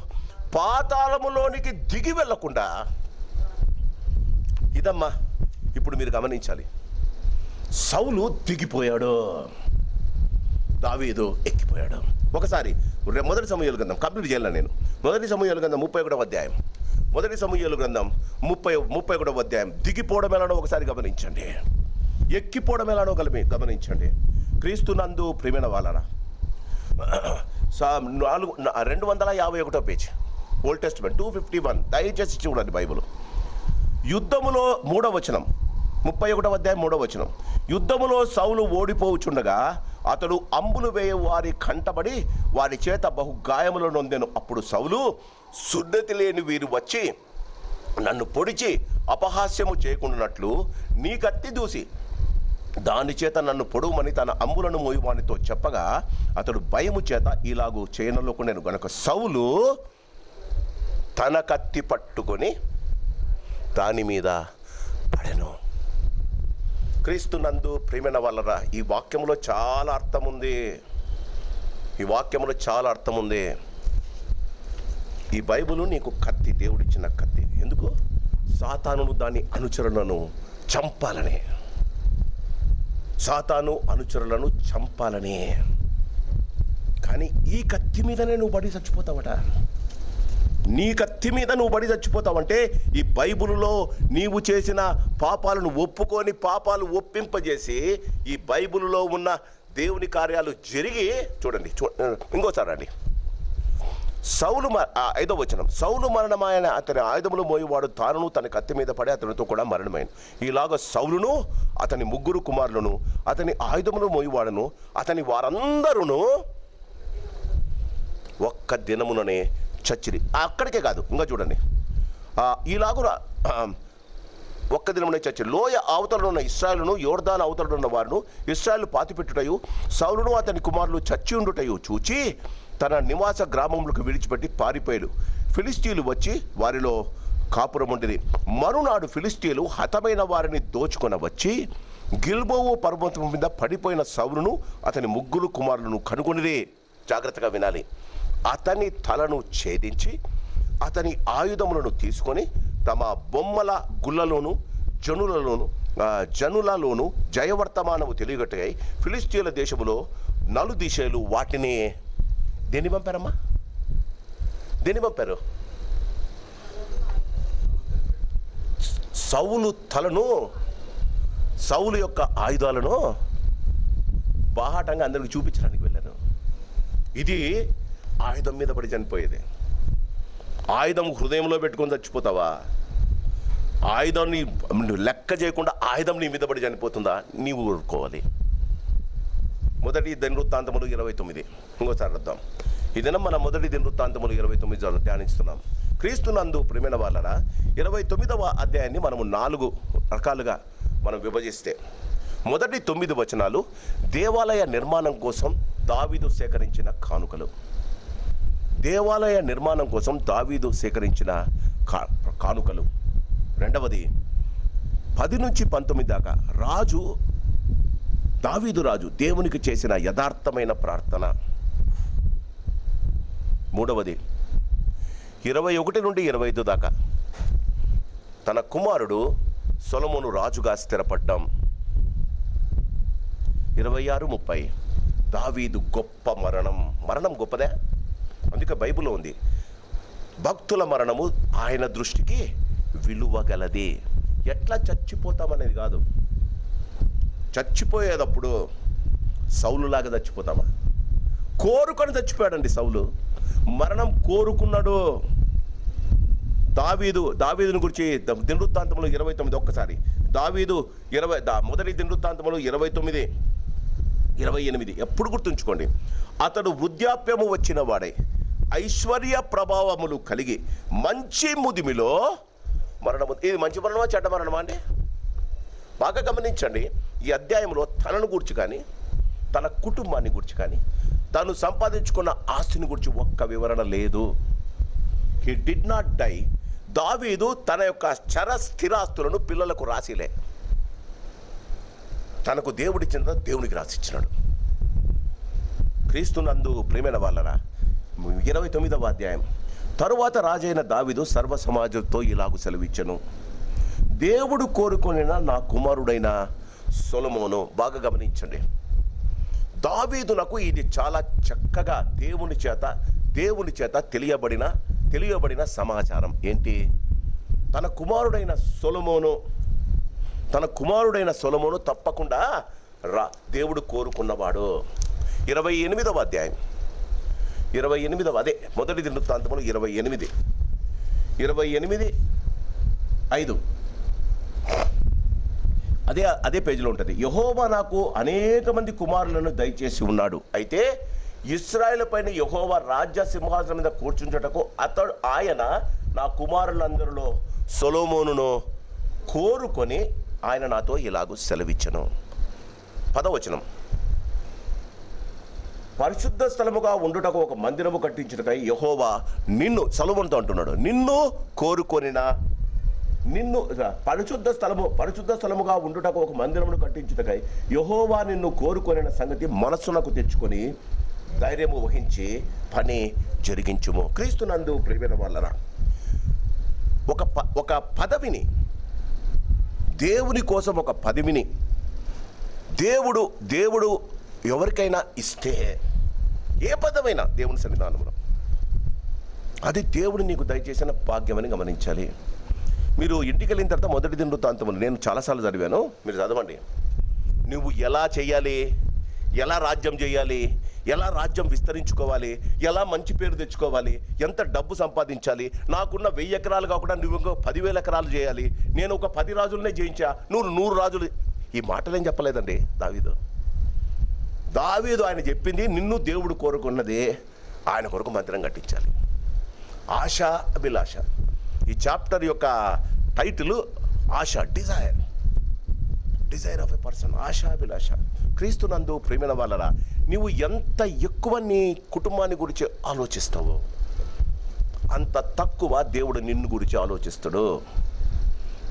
పాతాళములోనికి దిగి వెళ్ళకుండా. ఇదమ్మా ఇప్పుడు మీరు గమనించాలి. సౌలు దిగిపోయాడు, దావీదు ఎక్కిపోయాడు. ఒకసారి మొదటి సమూయేలు గ్రంథం కంప్లీట్ చేయాలి నేను. మొదటి సమూయేలు గ్రంథం 31వ అధ్యాయం. మొదటి సమూయేలు గ్రంథం 31వ అధ్యాయం. దిగిపోవడం ఎలానో ఒకసారి గమనించండి, ఎక్కిపోవడం ఎలానో గమనించండి. క్రీస్తునందు ప్రియమైన వాళ్ళరా, 251 పేజ్, ఓల్డ్ టెస్ట్మెంట్ 251. దయచేసి చూడండి బైబిల్. యుద్ధములో 3వ వచనం, 31వ అధ్యాయం 3వ వచనం. యుద్ధములో సౌలు ఓడిపోవుచుండగా అతడు అంబులు వేయ వారి కంటబడి వారి చేత బహు గాయములు నొందెను. అప్పుడు సౌలు, సున్నతి లేని వీరు వచ్చి నన్ను పొడిచి అపహాస్యము చేయకుండానట్లు నీ కత్తి దూసి దాని చేత నన్ను పొడవుమని తన అంబులను మోయువానితో చెప్పగా అతడు భయము చేత ఇలాగూ చేయనలోకుండెను గనుక సౌలు తన కత్తి పట్టుకొని దాని మీద పడెను. క్రీస్తునందు ప్రియమైన వాళ్ళరా, ఈ వాక్యంలో చాలా అర్థం ఉంది. ఈ వాక్యంలో చాలా అర్థం ఉంది. ఈ బైబిల్ నీకు కత్తి, దేవుడిచ్చిన కత్తి. ఎందుకు? సాతానును దాని అనుచరులను చంపాలని, సాతాను అనుచరులను చంపాలని. కానీ ఈ కత్తి మీదనే నువ్వు పడి చచ్చిపోతావట. నీ కత్తి మీద నువ్వు పడి చచ్చిపోతావంటే ఈ బైబిలులో నీవు చేసిన పాపాలను ఒప్పుకొని పాపాలు ఒప్పింపజేసి ఈ బైబిలులో ఉన్న దేవుని కార్యాలు జరిగి చూడండి. ఇంకోసారి అండి, సౌలు 5వ వచనం. సౌలు మరణమాయన అతని ఆయుధములు మోయేవాడు తానును తన కత్తి మీద పడి అతనితో కూడా మరణమైన. ఇలాగ సౌలును అతని 3 కుమారులను అతని ఆయుధములు మోయేవాడును అతని వారందరూ ఒక్క దినముననే చచ్చిరి. అక్కడికే కాదు, ఇంకా చూడండి. ఇలాగ ఒక్క దినమునే చచ్చిరి. లోయ అవతలనున్న ఇశ్రాయేలును యోర్దాను అవతలనున్న వారును ఇశ్రాయేలు పాతిపెట్టుటయు సౌలును అతని కుమారులు చచ్చి ఉండుటయు చూచి తన నివాస గ్రామములకు విడిచిపెట్టి పారిపోయాడు. ఫిలిస్తీయులు వచ్చి వారిలో కాపురం ఉండేది. మరునాడు ఫిలిస్తీయులు హతమైన వారిని దోచుకొని వచ్చి గిల్బోవు పర్వతం మీద పడిపోయిన సౌలును అతని 3 కుమారులను కనుగొనిదే. జాగ్రత్తగా వినాలి. అతని తలను ఛేదించి అతని ఆయుధములను తీసుకొని తమ బొమ్మల గుళ్ళలోను జనులలోను జయవర్తమానము తెలియగట్టుగా ఫిలిస్తీయుల దేశములో నలుదిశలు వాటిని దేన్ని పంపారమ్మా? దేన్ని పంపారు? సౌలు తలను, సౌలు యొక్క ఆయుధాలను బాహాటంగా అందరికి చూపించడానికి వెళ్ళాను. ఇది ఆయుధం మీద పడి చనిపోయేది. ఆయుధం హృదయంలో పెట్టుకొని చచ్చిపోతావా? ఆయుధాన్ని లెక్క చేయకుండా ఆయుధం నీ మీద పడి చనిపోతుందా? నీవు ఊరుకోవాలి. మొదటి దినవృత్తాంతములు 29. ఇంకోసారి అర్థం. ఇదైనా మన మొదటి దినవృత్తాంతములు 29 ధ్యానిస్తున్నాం. క్రీస్తునందు ప్రియమైన వాళ్ళరా, 29వ అధ్యాయాన్ని మనము 4 రకాలుగా మనం విభజిస్తే మొదటి 9 వచనాలు దేవాలయ నిర్మాణం కోసం దావీదు సేకరించిన కానుకలు. దేవాలయ నిర్మాణం కోసం దావీదు సేకరించిన కానుకలు. రెండవది 10 నుంచి 19 దాకా దావీదు రాజు దేవునికి చేసిన యథార్థమైన ప్రార్థన. మూడవది 21 నుండి 25 దాకా తన కుమారుడు సొలొమోను రాజుగా స్థిరపడ్డం. 26, 30 దావీదు గొప్ప మరణం గొప్పదే. అందుకే బైబిల్లో ఉంది, భక్తుల మరణము ఆయన దృష్టికి విలువ గలది. ఎట్లా చచ్చిపోతామనేది కాదు. చచ్చిపోయేటప్పుడు సౌలులాగా చచ్చిపోతామా? కోరుకొని చచ్చిపోయాడండి సౌలు. మరణం కోరుకున్నాడు. దావీదుని గురించి దినవృత్తాంతములు 29 ఒక్కసారి. దావీదు మొదటి దినవృత్తాంతములు 29, 28 ఎప్పుడు గుర్తుంచుకోండి. అతడు వృద్ధాప్యము వచ్చిన వాడై ఐశ్వర్య ప్రభావములు కలిగి మంచి ముదిమిలో మరణము. ఇది మంచి మరణమా చెడ్డ మరణమా అండి? బాగా గమనించండి. ఈ అధ్యాయంలో తనను గురించి కానీ తన కుటుంబాన్ని గురించి కానీ తాను సంపాదించుకున్న ఆస్తిని గురించి ఒక్క వివరణ లేదు. He did not die. దావీదు తన యొక్క చర స్థిరాస్తులను పిల్లలకు రాసిలే. తనకు దేవుడిచ్చిన దేవునికి రాసిచ్చినాడు. క్రీస్తునందు ప్రియమైన వాళ్ళరా, 29వ అధ్యాయం. తరువాత రాజైన దావీదు సర్వ సమాజంతో ఇలాగు సెలవిచ్చెను, దేవుడు కోరుకొనిన నా కుమారుడైన సొలొమోను. బాగా గమనించండి. దావీదునకు ఇది చాలా చక్కగా దేవుని చేత తెలియబడిన సమాచారం ఏంటి? తన కుమారుడైన సొలొమోను తప్పకుండా దేవుడు కోరుకున్నవాడు. 28వ అధ్యాయం 28వ అదే మొదటి దినవృత్తాంతములు 28:5 అదే పేజీలో ఉంటుంది. యెహోవా నాకు అనేక మంది కుమారులను దయచేసి ఉన్నాడు, అయితే ఇశ్రాయేలు పైన యెహోవా రాజ్య సింహాసనం మీద కూర్చుంచుటకు ఆయన నా కుమారులందరిలో సొలొమోనును కోరుకొని ఆయన నాతో ఇలాగూ సెలవిచ్చెను. 10వ వచనం, పరిశుద్ధ స్థలముగా ఉండుటకు ఒక మందిరము కట్టించుటకై యెహోవా సొలొమోనుతో అంటున్నాడు, నిన్ను పరిశుద్ధ స్థలముగా ఉండుటకు ఒక మందిరమును కట్టించుటకై యెహోవా నిన్ను కోరుకొనిన సంగతి మనస్సునకు తెచ్చుకొని ధైర్యము వహించి పని జరిగించుము. క్రీస్తునందు ప్రియమైన వాళ్ళరా, ఒక పదవిని, దేవుని కోసం ఒక పదవిని దేవుడు ఎవరికైనా ఇస్తే, ఏ పదమైనా దేవుని సన్నిధానంలో, అది దేవుడు నీకు దయచేసిన భాగ్యమని గమనించాలి. మీరు ఇంటికి వెళ్ళిన తర్వాత మొదటి దినవృత్తాంతములు నేను చాలాసార్లు చదివాను, మీరు చదవండి. నువ్వు ఎలా చేయాలి, ఎలా రాజ్యం చేయాలి, ఎలా రాజ్యం విస్తరించుకోవాలి, ఎలా మంచి పేరు తెచ్చుకోవాలి, ఎంత డబ్బు సంపాదించాలి, నాకున్న 1000 ఎకరాలు కాకుండా నువ్వు ఇంకో 10,000 ఎకరాలు చేయాలి, నేను ఒక 10 రాజులనే జయించా, నువ్వు 100 రాజులు. ఈ మాటలేం చెప్పలేదండి దావీదు ఆయన చెప్పింది, నిన్ను దేవుడు కోరుకున్నదే ఆయన కొరకు మందిరం కట్టించాలి. ఆశ అభిలాష. ఈ చాప్టర్ యొక్క టైటిల్ ఆశ, డిజైర్ ఆఫ్ ఎ పర్సన్, ఆశాభిలాష. క్రీస్తునందు ప్రియమైన వాళ్ళరా, నీవు ఎంత ఎక్కువ నీ కుటుంబాన్ని గురించి ఆలోచిస్తావో అంత తక్కువ దేవుడు నిన్ను గురించి ఆలోచిస్తాడు.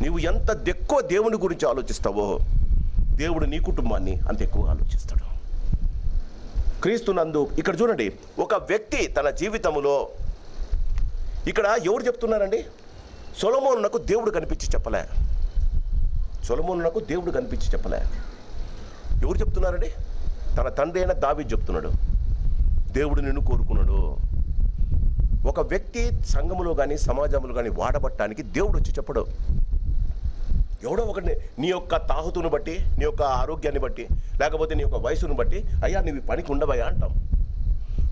నీవు ఎంత ఎక్కువ దేవుని గురించి ఆలోచిస్తావో దేవుడు నీ కుటుంబాన్ని అంత ఎక్కువ ఆలోచిస్తాడు. క్రీస్తునందు ఇక్కడ చూడండి, ఒక వ్యక్తి తన జీవితంలో, ఇక్కడ ఎవరు చెప్తున్నారండి? సొలొమోనునకు దేవుడు కనిపించి చెప్పలే. ఎవరు చెప్తున్నారండి? తన తండ్రి అయిన దావీదు చెప్తున్నాడు, దేవుడు నిన్ను కోరుకున్నాడు. ఒక వ్యక్తి సంఘములో కానీ సమాజంలో కానీ వాడబట్టడానికి దేవుడు వచ్చి చెప్పడు. ఎవడో ఒకటి నీ యొక్క తాహతును బట్టి, నీ యొక్క ఆరోగ్యాన్ని బట్టి, లేకపోతే నీ యొక్క వయసును బట్టి, అయ్యా నీవి పనికి ఉండవయ్యా అంటాం.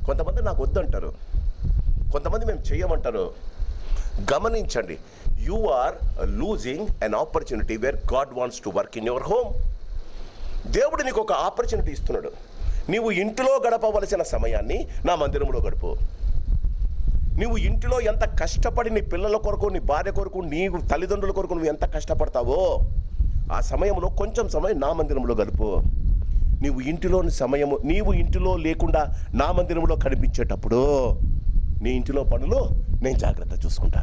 కొంతమంది నాకు వద్దంటారు, కొంతమంది మేము చెయ్యమంటారు. గమనించండి, you are losing an opportunity where God wants to work in your home. దేవుడు నీకు ఒక ఆపర్చునిటీ ఇస్తున్నాడు. నీవు ఇంటిలో గడపవలసిన సమయాన్ని నా మందిరంలో గడుపు. నువ్వు ఇంటిలో ఎంత కష్టపడి నీ పిల్లల కొరకు, నీ భార్య కొరకు, నీ తల్లిదండ్రుల కొరకు నువ్వు ఎంత కష్టపడతావో ఆ సమయంలో కొంచెం సమయం నా మందిరంలో గడుపు. నీవు ఇంటిలో లేకుండా నా మందిరంలో కనిపించేటప్పుడు నీ ఇంటిలో పనులు నేను జాగ్రత్త చూసుకుంటా.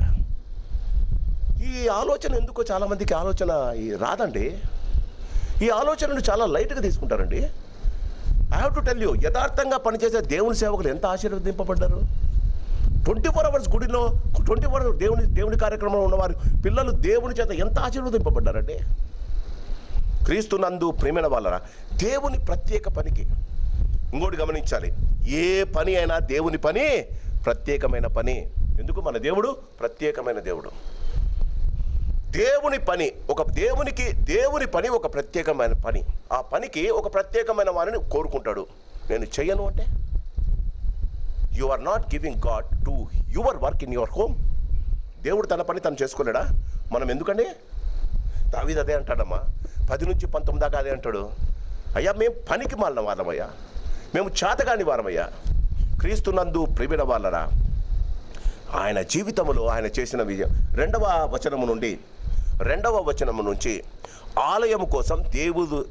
ఈ ఆలోచన ఎందుకో చాలామందికి ఆలోచన రాదండి. ఈ ఆలోచనను చాలా లైట్గా తీసుకుంటారండి. I have to tell you, యథార్థంగా పనిచేసే దేవుని సేవకులు ఎంత ఆశీర్వదింపబడ్డారు. 24 hours గుడిలో, 24 hours దేవుని కార్యక్రమంలో ఉన్నవారు పిల్లలు దేవుని చేత ఎంత ఆశీర్వదింపబడ్డారండి. క్రీస్తునందు ప్రియమైన వాళ్ళరా, దేవుని ప్రత్యేక పనికి ఇంకోటి గమనించాలి, ఏ పని అయినా దేవుని పని ప్రత్యేకమైన పని. ఎందుకు? మన దేవుడు ప్రత్యేకమైన దేవుడు. దేవుని పని ఒక ప్రత్యేకమైన పని. ఆ పనికి ఒక ప్రత్యేకమైన వారిని కోరుకుంటాడు. నేను చెయ్యను అంటే you are not giving God to your work in your home. దేవుడు తన పని తను చేసుకోలేడా? మనం ఎందుకండి? దావీదు అదే అంటాడమ్మా, 10 నుంచి 19 దాకా అదే అంటాడు. అయ్యా మేము పనికి మాలిన వారమయ్యా, మేము చేతగాని వారమయ్యా. క్రీస్తునందు ప్రియమైన వాళ్ళరా, ఆయన జీవితంలో ఆయన చేసిన విజయం 2వ వచనము నుంచి ఆలయము కోసం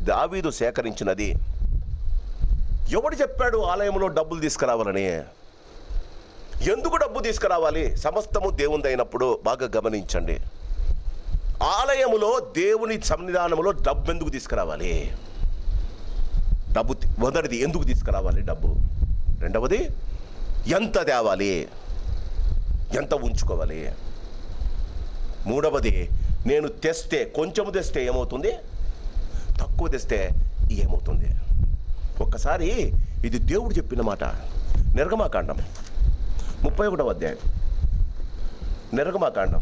దావీదు సేకరించినది. ఎవడు చెప్పాడు ఆలయంలో డబ్బులు తీసుకురావాలని? ఎందుకు డబ్బు తీసుకురావాలి? సమస్తము దేవునిదైనప్పుడు. బాగా గమనించండి, ఆలయములో దేవుని సన్నిధానములో డబ్బు ఎందుకు తీసుకురావాలి? మొదటిది ఎందుకు తీసుకురావాలి డబ్బు? రెండవది ఎంత తేవాలి, ఎంత ఉంచుకోవాలి? మూడవది నేను కొంచెము తెస్తే ఏమవుతుంది, తక్కువ తెస్తే ఏమవుతుంది? ఒక్కసారి ఇది దేవుడు చెప్పిన మాట. నిర్గమాకాండం 31వ అధ్యాయం. నిర్గమాకాండం,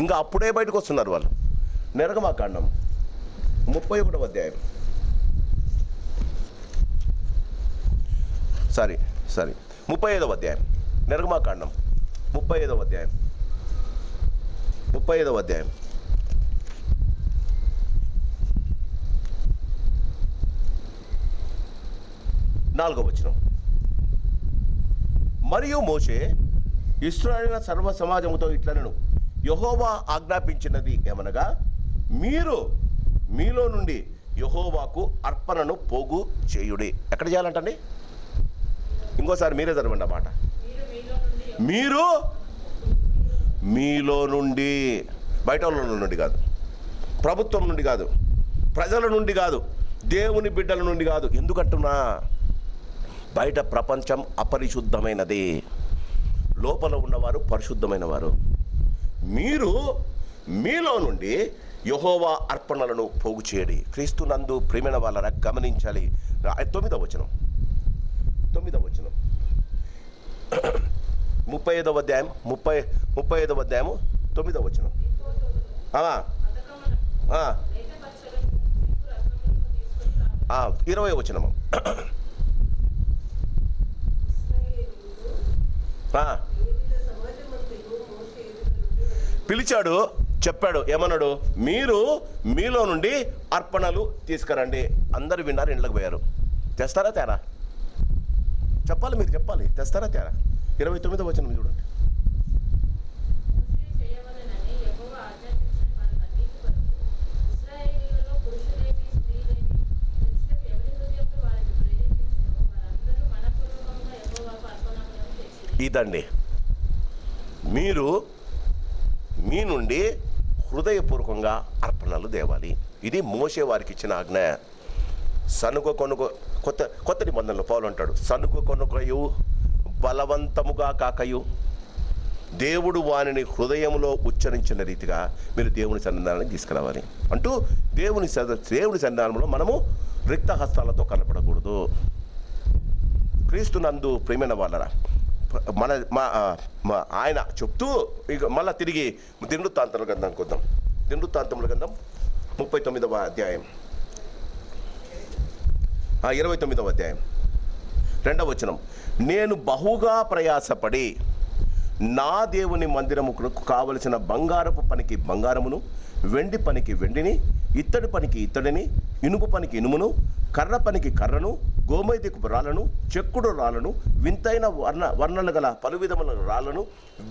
ఇంకా అప్పుడే బయటకు వస్తున్నారు వాళ్ళు. నిర్గమాకాండం 31వ అధ్యాయం. సారీ 35వ అధ్యాయం. నిర్గమాకాండం 35వ అధ్యాయం 4వ వచనం. మరియు మోషే ఇశ్రాయేలు సర్వ సమాజముతో ఇట్లనెను, యెహోవా ఆజ్ఞాపించినది ఏమనగా, మీరు మీలో నుండి యెహోవాకు అర్పణను పోగు చేయుడి. ఎక్కడ చేయాలంటండి? ఇంకోసారి మీరే చదవండి అన్నమాట. మీరు మీలో నుండి, బయట వాళ్ళ నుండి కాదు, ప్రభుత్వం నుండి కాదు, ప్రజల నుండి కాదు, దేవుని బిడ్డల నుండి కాదు. ఎందుకంటున్నా, బయట ప్రపంచం అపరిశుద్ధమైనది, లోపల ఉన్నవారు పరిశుద్ధమైన వారు. మీరు మీలో నుండి యెహోవా అర్పణలను పోగు చేయడి. క్రీస్తునందు ప్రియమైన వాళ్ళ గమనించాలి. 9వ వచనం 35వ అధ్యాయం 35వ అధ్యాయము 9వ వచనం. 20వ వచనము. పిలిచాడు, చెప్పాడు, ఏమన్నాడు? మీరు మీలో నుండి అర్పణలు తీసుకురండి. అందరూ విన్నారు, ఇండ్లకు పోయారు. తెస్తారా తేరా? చెప్పాలి, మీరు చెప్పాలి. తెస్తారా తేరా? 29వ వచనం చూడండి. ఇదండి, మీరు మీ నుండి హృదయపూర్వకంగా అర్పణలు తేవాలి. ఇది మోషే వారికి ఇచ్చిన ఆజ్ఞ. సనుగ కొనుగ కొత్త నిబంధనలో పౌలు అంటాడు, సనుగ కొనుకయు బలవంతముగా కాకయు దేవుడు వానిని హృదయంలో ఉచ్చరించిన రీతిగా మీరు దేవుని సన్నిధానానికి తీసుకురావాలి అంటూ, దేవుని సన్నిధానంలో మనము రిక్త హస్తాలతో కనపడకూడదు. క్రీస్తునందు ప్రియమైన వాళ్ళరా, ఆయన చెప్తూ ఇక మళ్ళీ తిరిగి దినవృత్తాంతముల గ్రంథానికి వద్దాం. దినవృత్తాంతముల గ్రంథం 39వ అధ్యాయం 29వ అధ్యాయం 2వ వచనం. నేను బహుగా ప్రయాసపడి నా దేవుని మందిరముకు కావలసిన బంగారపు పనికి బంగారమును, వెండి పనికి వెండిని, ఇత్తడి పనికి ఇత్తడిని, ఇనుపు పనికి ఇనుమును, కర్ర పనికి కర్రను, గోమేధికపు రాళ్ళను, చెక్కుడు రాళ్ళను, వింతైన వర్ణలు గల పలు విధముల రాళ్ళను,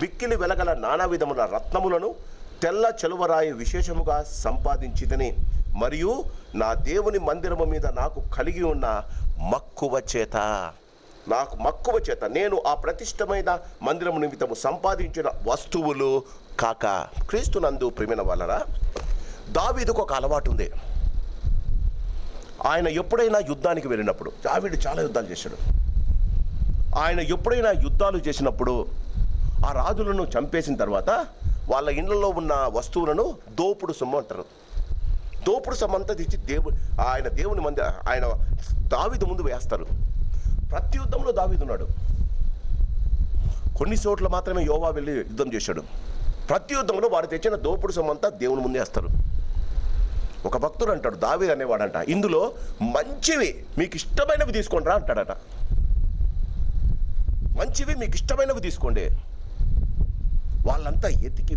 బిక్కిలి వెలగల నానా విధముల రత్నములను, తెల్ల చెలువరాయి విశేషముగా సంపాదించితిని. మరియు నా దేవుని మందిరము మీద నాకు కలిగి ఉన్న మక్కువ చేత నేను ఆ ప్రతిష్టమైన మందిరము నిమిత్తము సంపాదించిన వస్తువులు కాక. క్రీస్తునందు ప్రియమైన వాళ్ళరా, దావీదుకు ఒక అలవాటు ఉంది. ఆయన ఎప్పుడైనా యుద్ధానికి వెళ్ళినప్పుడు, దావీదు చాలా యుద్ధాలు చేశాడు. ఆయన ఎప్పుడైనా యుద్ధాలు చేసినప్పుడు ఆ రాజులను చంపేసిన తర్వాత వాళ్ళ ఇళ్లలో ఉన్న వస్తువులను దోపుడు సొమ్ము అంటారు. దోపుడు సొమ్ము అంతా తెచ్చి దేవుని మంది ఆయన దావీదు ముందు వేస్తారు. ప్రతి యుద్ధంలో దావీదు ఉన్నాడు. కొన్ని చోట్ల మాత్రమే యోవా వెళ్ళి యుద్ధం చేశాడు. ప్రతి యుద్ధంలో వారు తెచ్చిన దోపుడు సొమ్ము అంతా దేవుని ముందే వేస్తారు. ఒక భక్తుడు అంటాడు, దావీదు అనేవాడంట, ఇందులో మంచివి మీకు ఇష్టమైనవి తీసుకోండి రా అంటాడట. మంచివి మీకు ఇష్టమైనవి తీసుకోండి. వాళ్ళంతా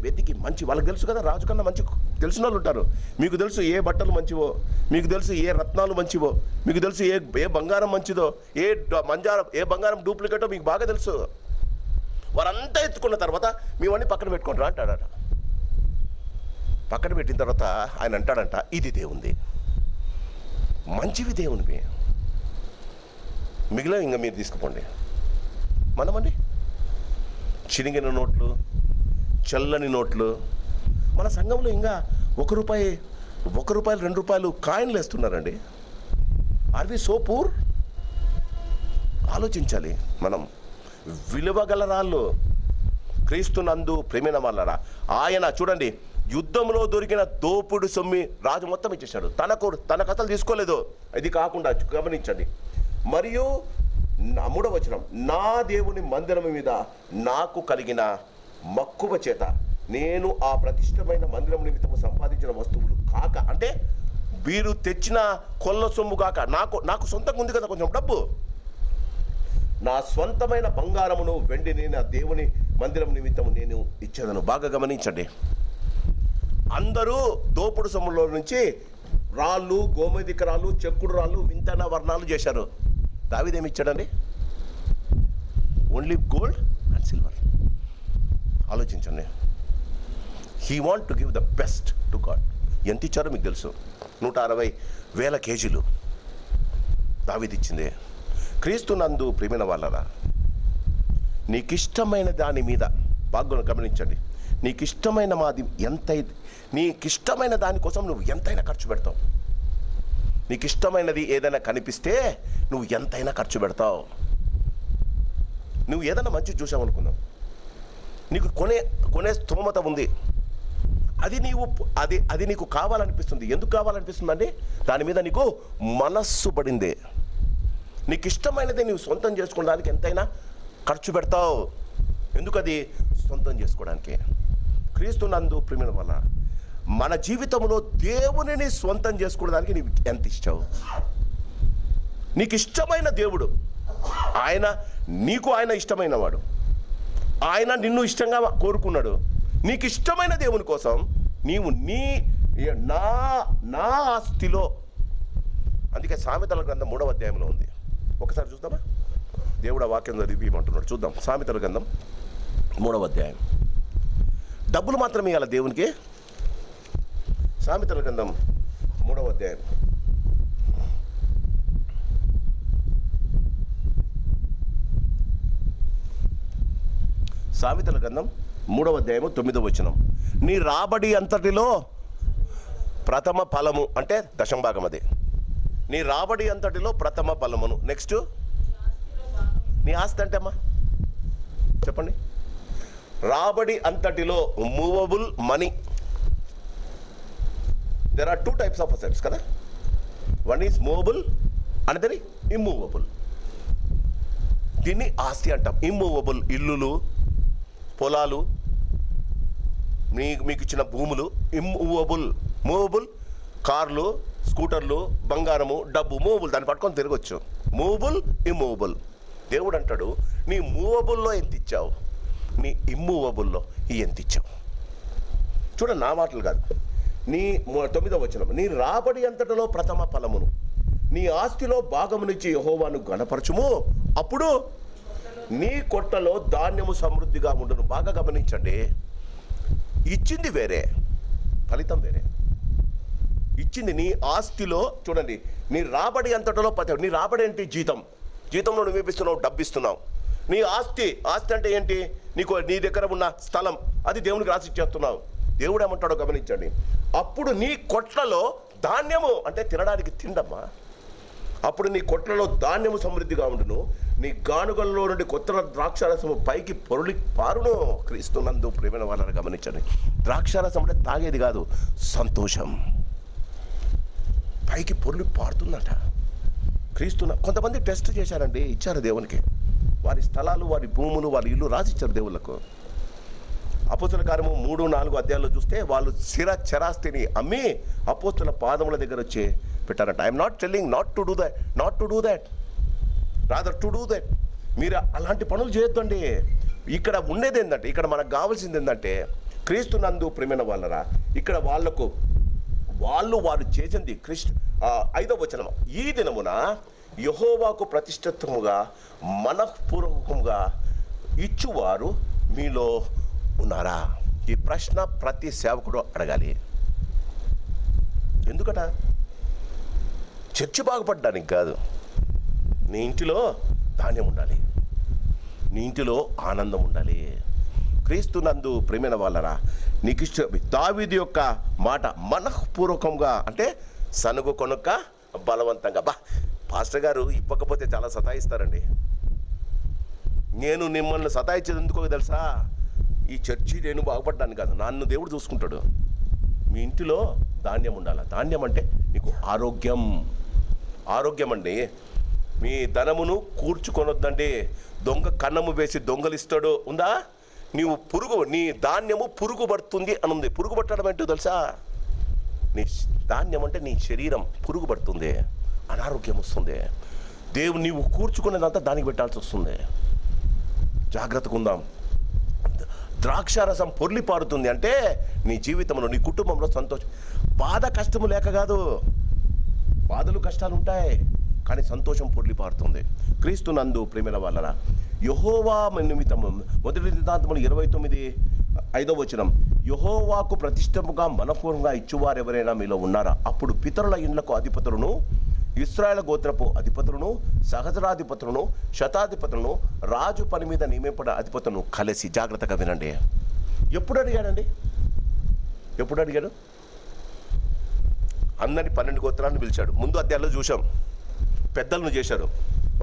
వెతికి మంచి, వాళ్ళకి తెలుసు కదా, రాజు కన్నా మంచి తెలిసిన వాళ్ళు ఉంటారు. మీకు తెలుసు ఏ బట్టలు మంచివో, మీకు తెలుసు ఏ రత్నాలు మంచివో, మీకు తెలుసు ఏ బంగారం మంచిదో, ఏ బంగారం డూప్లికేటో మీకు బాగా తెలుసు. వారంతా ఎత్తుకున్న తర్వాత మేమన్నీ పక్కన పెట్టుకోండి రా అంటాడట. పక్కన పెట్టిన తర్వాత ఆయన అంటాడంట, ఇది దేవుంది, మంచివి దేవునివి, మిగిలిన ఇంకా మీరు తీసుకుపోండి. మనమండి చినిగిన నోట్లు, చల్లని నోట్లు, మన సంఘంలో ఇంకా ₹1, ₹2 కాయిన్లు వేస్తున్నారండి. Are we so poor? ఆలోచించాలి మనం. విలువగల రాళ్ళు. క్రీస్తునందు ప్రేమైన వాళ్ళరా, ఆయన చూడండి, యుద్ధంలో దొరికిన దోపుడు సొమ్మి రాజు మొత్తం ఇచ్చేశాడు. తన కథలు తీసుకోలేదు. ఇది కాకుండా గమనించండి. మరియు 3వ వచనం, నా దేవుని మందిరం మీద నాకు కలిగిన మక్కువ చేత నేను ఆ ప్రతిష్టమైన మందిరం నిమిత్తము సంపాదించిన వస్తువులు కాక, అంటే వీరు తెచ్చిన కొల్ల సొమ్ము కాక, నాకు సొంతంగా ఉంది కదా కొంచెం డబ్బు, నా స్వంతమైన బంగారమును వెండిని నా దేవుని మందిరం నిమిత్తము నేను ఇచ్చేదను. బాగా గమనించండి, అందరూ దోపుడు సొమ్ములో నుంచి రాళ్ళు, గోమేధిక రాళ్ళు, చెక్కుడు రాళ్ళు, వింతైన వర్ణాలు చేశారు. దావీదేమి ఇచ్చాడండి? Only gold and silver. ఆలోచించండి. He want to give the best to God. ఎంత ఇచ్చారో మీకు తెలుసు. 160,000 కేజీలు దావీదు ఇచ్చింది. క్రీస్తునందు ప్రియమైన వాళ్ళరా, నీకిష్టమైన దాని మీద బాగా గమనించండి. నీకిష్టమైన నీకిష్టమైన దానికోసం నువ్వు ఎంతైనా ఖర్చు పెడతావు. నీకిష్టమైనది ఏదైనా కనిపిస్తే నువ్వు ఎంతైనా ఖర్చు పెడతావు. నువ్వు ఏదైనా మంచి చూసావు అనుకుందాం, నీకు కొనే స్తోమత ఉంది, అది నీకు కావాలనిపిస్తుంది. ఎందుకు కావాలనిపిస్తుంది అండి? దాని మీద నీకు మనస్సు పడిందే. నీకు ఇష్టమైనది నువ్వు సొంతం చేసుకోవడానికి ఎంతైనా ఖర్చు పెడతావు. ఎందుకు? అది సొంతం చేసుకోవడానికి. క్రీస్తునందు ప్రియమైన వల్ల మన జీవితంలో దేవునిని సొంతం చేసుకోవడానికి నీకు ఎంత ఇష్టం? నీకు ఇష్టమైన దేవుడు ఆయన ఇష్టమైన వాడు. ఆయన నిన్ను ఇష్టంగా కోరుకున్నాడు. నీకు ఇష్టమైన దేవుని కోసం నీవు నా ఆస్తిలో, అందుకే సామెతల గ్రంథం 3వ అధ్యాయంలో ఉంది. ఒకసారి చూద్దామా? దేవుడు ఆ వాక్యం చదివిమంటున్నాడు. చూద్దాం. సామెతల గ్రంథం 3వ అధ్యాయం. డబ్బులు మాత్రమే ఇవ్వాలి దేవునికి. సామెతల గ్రంథం 3వ అధ్యాయం. సామెతల గ్రంథం 3వ అధ్యాయము 9వ వచనం. నీ రాబడి అంతటిలో ప్రథమ ఫలము, అంటే దశంభాగం. అది నీ రాబడి అంతటిలో ప్రథమ ఫలమును. నెక్స్ట్, నీ ఆస్తి అంటే అమ్మా చెప్పండి. రాబడి అంతటిలో movable money. There are 2 types of assets కదా. One is movable, another immovable. దీన్ని ఆస్తి అంటాం. ఇమ్మూవబుల్ ఇల్లులు, పొలాలు, మీకు ఇచ్చిన భూములు. ఇమ్మూవబుల్, మూవబుల్ కార్లు, స్కూటర్లు, బంగారము, డబ్బు. మూవబుల్, దాన్ని పట్టుకొని తిరగచ్చు. Movable, immovable. దేవుడు అంటాడు, నీ మూవబుల్లో ఎంత ఇచ్చావు, నీ ఇమ్మూవబుల్లో ఎంత ఇచ్చావు. చూడండి, నా మాటలు కాదు. నీ 9వ వచనం. నీ రాబడి అంతటిలో ప్రథమ ఫలమును, నీ ఆస్తిలో భాగమునిచ్చి యెహోవాను గణపరచుము, అప్పుడు నీ కొట్టలో ధాన్యము సమృద్ధిగా ఉండును. బాగా గమనించండి, ఇచ్చింది వేరే, ఫలితం వేరే. ఇచ్చింది నీ ఆస్తిలో. చూడండి, నీ రాబడి అంతటిలో నీ రాబడి ఏంటి? జీతంలో నువ్వు ఇస్తున్నావు, డబ్బు ఇస్తున్నావు. నీ ఆస్తి అంటే ఏంటి? నీ దగ్గర ఉన్న స్థలం, అది దేవునికి రాసి ఇచ్చేస్తున్నావు. దేవుడు ఏమంటాడో గమనించండి. అప్పుడు నీ కొట్లలో ధాన్యము, అంటే తినడానికి తిండమ్మా. అప్పుడు నీ కొట్లలో ధాన్యము సమృద్ధిగా ఉండును, నీ గానుగల్లో నుండి కొత్త ద్రాక్షారసము పైకి పొరలి పారును. క్రీస్తునందు ప్రియమైన వాళ్ళని గమనించండి. ద్రాక్షారసం అంటే తాగేది కాదు, సంతోషం. పైకి పొరలి పారుతుందట. కొంతమంది టెస్ట్ చేశారండి, ఇచ్చారు దేవునికి. వారి స్థలాలు, వారి భూములు, వారి ఇల్లు రాసిచ్చారు దేవుళ్ళకు. అపోస్తుల కార్యము 3-4 అధ్యాయాల్లో చూస్తే వాళ్ళు చరాస్తిని అమ్మి అపోస్తుల పాదముల దగ్గర వచ్చి పెట్టారంట. I'm not telling not to do that, rather to do that. మీరు అలాంటి పనులు చేయొద్దండి. ఇక్కడ ఉండేది ఏంటంటే, ఇక్కడ మనకు కావాల్సింది ఏంటంటే, క్రీస్తునందు ప్రియమైన వాళ్ళరా, ఇక్కడ వారు చేసింది 5వ వచనం. ఈ దినమున యెహోవాకు ప్రతిష్ఠితముగా మనఃపూర్వకముగా ఇచ్చువారు మీలో ఉన్నారా? ఈ ప్రశ్న ప్రతి సేవకుడు అడగాలి. ఎందుకట? చర్చి బాగుపడడానికి కాదు. నీ ఇంటిలో ధాన్యం ఉండాలి, నీ ఇంటిలో ఆనందం ఉండాలి. క్రీస్తునందు ప్రియమైన వాళ్ళరా, నీకు ఇష్టం. దావీదు యొక్క మాట మనఃపూర్వకంగా అంటే సనుగు కొనుక్క బలవంతంగా. పాస్టర్ గారు ఇవ్వకపోతే చాలా సతాయిస్తారండి. నేను మిమ్మల్ని సతాయించేది ఎందుకో తెలుసా? ఈ చర్చి నేను బాగుపడ్డాను కాదు, నన్ను దేవుడు చూసుకుంటాడు. మీ ఇంటిలో ధాన్యం ఉండాలి. ధాన్యం అంటే నీకు ఆరోగ్యం అండి. మీ ధనమును కూర్చుకొనొద్దండి. దొంగ కన్నము వేసి దొంగలిస్తాడు ఉందా? నీ ధాన్యము పురుగు పడుతుంది అని ఉంది. పురుగు పట్టడం ఏంటో తెలుసా? నీ ధాన్యం అంటే నీ శరీరం పురుగు పడుతుంది, అనారోగ్యం వస్తుంది. దేవుడు నీవు కూర్చుకునేదంతా దానికి పెట్టాల్సి వస్తుంది. జాగ్రత్తగా ఉందాం. ద్రాక్షారసం పొర్లి పారుతుంది అంటే నీ జీవితంలో, నీ కుటుంబంలో సంతోషం. బాధ కష్టము లేక కాదు, బాధలు కష్టాలు ఉంటాయి, కానీ సంతోషం పొర్లి పారుతుంది. క్రీస్తునందు ప్రేమైన వాళ్ళరా, యెహోవా నిమిత్తము, మొదటి దినవృత్తాంతములు 29:5 యెహోవాకు ప్రతిష్టముగా మనపూర్వకంగా ఇచ్చువారు ఎవరైనా మీలో ఉన్నారా? అప్పుడు పితరుల ఇండ్లకు అధిపతులను, ఇశ్రాయేలు గోత్రపు అధిపతులను, సహస్రాధిపతులను, శతాధిపతులను, రాజు పని మీద నియమింపబడిన అధిపతులను కలిసి, జాగ్రత్తగా వినండి. ఎప్పుడు అడిగాడండి? ఎప్పుడు అడిగాడు? అందరిని 12 గోత్రాలను పిలిచాడు. ముందు అధ్యాయంలో చూసాం, పెద్దలను చేశారు,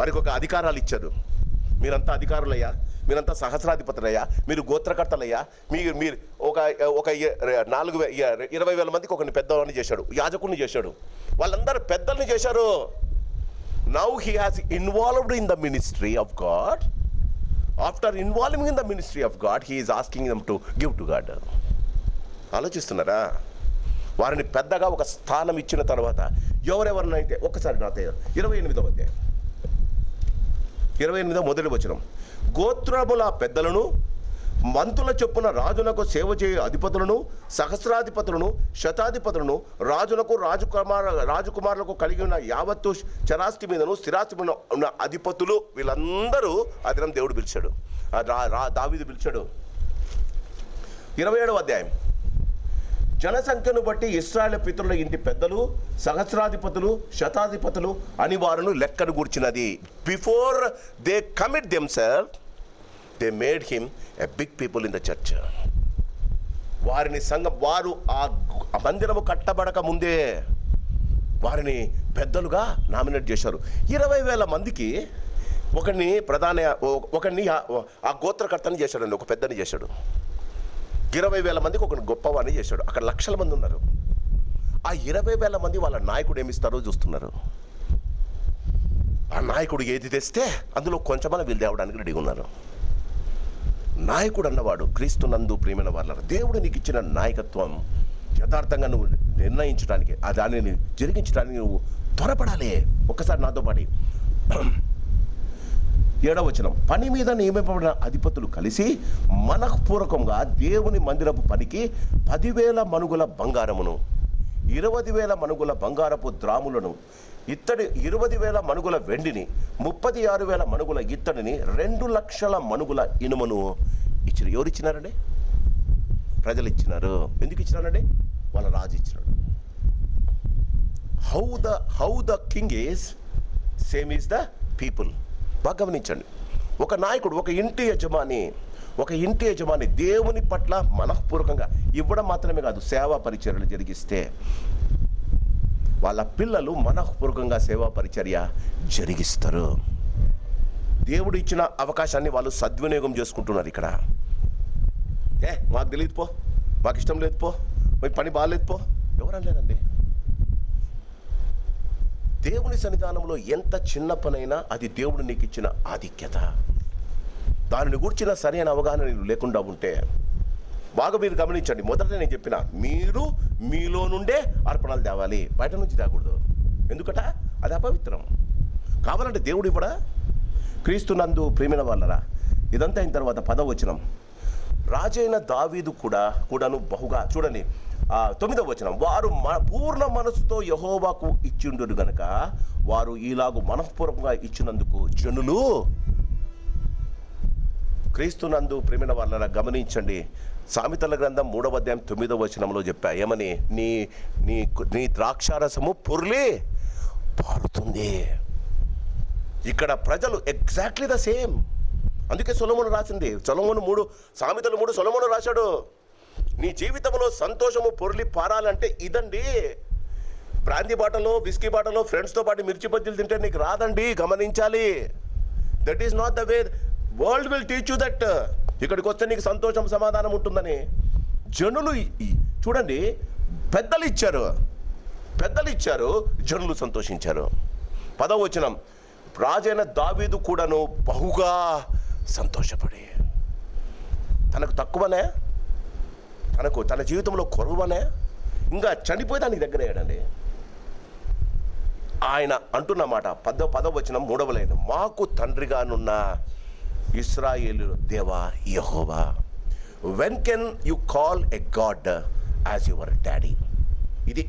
వారికి ఒక అధికారాలు ఇచ్చారు. మీరంతా అధికారులయ్యా, మీరంతా సహస్రాధిపతులయ్యా, మీరు గోత్రకర్తలయ్యా, మీరు ఒక 20,000 మందికి ఒకరిని పెద్దవాడిని చేశాడు, యాజకుడిని చేశాడు, వాళ్ళందరూ పెద్దల్ని చేశారు. Now he has involved in the ministry of God. After involving in the ministry of God, he is asking them to give to God. ఆలోచిస్తున్నారా? వారిని పెద్దగా ఒక స్థానం ఇచ్చిన తర్వాత ఎవరెవరినైతే, ఒక్కసారి నా 28వ అధ్యాయం 28వ మొదటి వచనం, గోత్రముల పెద్దలను, మంతుల చొప్పున రాజునకు సేవ చేయు అధిపతులను, సహస్రాధిపతులను, శతాధిపతులను, రాజునకు రాజకుమారులకు కలిగి ఉన్న యావత్తు చరాస్తి మీదను స్థిరాస్తి మీద ఉన్న అధిపతులు, వీళ్ళందరూ ఆ దినం దేవుడు పిలిచాడు, దావీదు పిలిచాడు. 27వ అధ్యాయం, జనసంఖ్యను బట్టి ఇశ్రాయేలు పితరుల ఇంటి పెద్దలు, సహస్రాధిపతులు, శతాధిపతులు అని వారును లెక్కను గూర్చినది. Before they commit themselves, they made him a big people in the church. వారిని వారు ఆ మందిరము కట్టబడక ముందే వారిని పెద్దలుగా నామినేట్ చేశారు. 20,000 మందికి ఒకరిని ఆ గోత్రకర్తని చేశాడండి, ఒక పెద్దని చేశాడు. 20,000 మందికి ఒక గొప్పవాణ్ణి చేశాడు. అక్కడ లక్షల మంది ఉన్నారు. ఆ 20,000 మంది వాళ్ళ నాయకుడు ఏమిస్తారో చూస్తున్నారు. ఆ నాయకుడు ఏది తెస్తే అందులో కొంచెమని వీళ్ళు తేవడానికి రెడీగా ఉన్నారు. నాయకుడు అన్నవాడు క్రీస్తునందు ప్రియమైన వాళ్ళ, దేవుడు నీకు ఇచ్చిన నాయకత్వం యథార్థంగా నువ్వు నిర్ణయించడానికి, ఆ దానిని జరిగించడానికి నువ్వు త్వరపడాలి. ఒక్కసారి నాతో పాటి 7వ వచనం, పని మీద నియమింపబడిన అధిపతులు కలిసి మనఃపూర్వకంగా దేవుని మందిరపు పనికి 10,000 మణుగుల బంగారమును, 20,000 మణుగుల బంగారపు ద్రాములను, 20,000 మణుగుల వెండిని, 36,000 మణుగుల ఇత్తడిని, 2,00,000 మణుగుల ఇనుమును ఇచ్చారు. ఎవరు ఇచ్చినారండి? ప్రజలు ఇచ్చినారు. ఎందుకు ఇచ్చినారండి? వాళ్ళ రాజు ఇచ్చినాడు. How the king is same is the people. బాగా గమనించండి. ఒక నాయకుడు, ఒక ఇంటి యజమాని దేవుని పట్ల మనఃపూర్వకంగా ఇవ్వడం మాత్రమే కాదు, సేవా పరిచర్యలు జరిగిస్తే వాళ్ళ పిల్లలు మనఃపూర్వకంగా సేవా పరిచర్య జరిగిస్తారు. దేవుడు ఇచ్చిన అవకాశాన్ని వాళ్ళు సద్వినియోగం చేసుకుంటున్నారు. ఇక్కడ మాకు తెలియదు పో, మాకు ఇష్టం లేదు పో, మీ పని బాగాలేదు పో, ఎవరనలేదండి. దేవుని సన్నిధానంలో ఎంత చిన్న పనైనా అది దేవుడు నీకు ఇచ్చిన ఆధిక్యత. దానిని గురించిన సరైన అవగాహన లేకుండా ఉంటే, బాగా మీరు గమనించండి. మొదట నేను చెప్పిన, మీరు మీలో నుండే అర్పణలు తేవాలి, బయట నుంచి తేకూడదు. ఎందుకట? అది అపవిత్రం. కావాలంటే దేవుడు ఇవ్వడా? క్రీస్తునందు ప్రియమైన వాళ్ళరా, ఇదంతా అయిన తర్వాత 10వ వచనం, రాజైన దావీదు కూడాను బహుగా, చూడండి 9వ వచనం, వారు పూర్ణ మనసుతో యెహోవాకు ఇచ్చిండు గనక వారు ఈలాగు మనఃపూర్వకంగా ఇచ్చినందుకు జనులు. క్రీస్తునందు ప్రేమైన వాళ్ళ గమనించండి. సామెతల గ్రంథం 3వ అధ్యాయం 9వ వచనంలో చెప్పా, ఏమని? నీ ద్రాక్షారసము పొర్లి పారుతుంది. ఇక్కడ ప్రజలు ఎగ్జాక్ట్లీ ద సేమ్. అందుకే సొలొమోను రాసింది, సామెతలు 3 సొలొమోను రాశాడు. నీ జీవితంలో సంతోషము పొర్లి పారాలంటే ఇదండి. బ్రాందీ బాటలో, విస్కీ బాటలో ఫ్రెండ్స్తో పాటు మిర్చి బజ్జీలు తింటే నీకు రాదండి, గమనించాలి. That is not the way. World will teach you that. ఇక్కడికి వస్తే నీకు సంతోషం సమాధానం ఉంటుందని. జనులు చూడండి, పెద్దలు ఇచ్చారు, జనులు సంతోషించారు. 10వ వచనం, రాజైన దావీదు కూడాను బహుగా సంతోషపడి, తనకు తక్కువనే, తన జీవితంలో కొరవనే, ఇంకా చనిపోయేదానికి దగ్గర అయ్యాడండి. ఆయన అంటున్నమాట 10వ వచనం 3వ లైన్, మాకు తండ్రిగానున్న ఇశ్రాయేలు దేవా యెహోవా, when can you call a God as your daddy. ఇది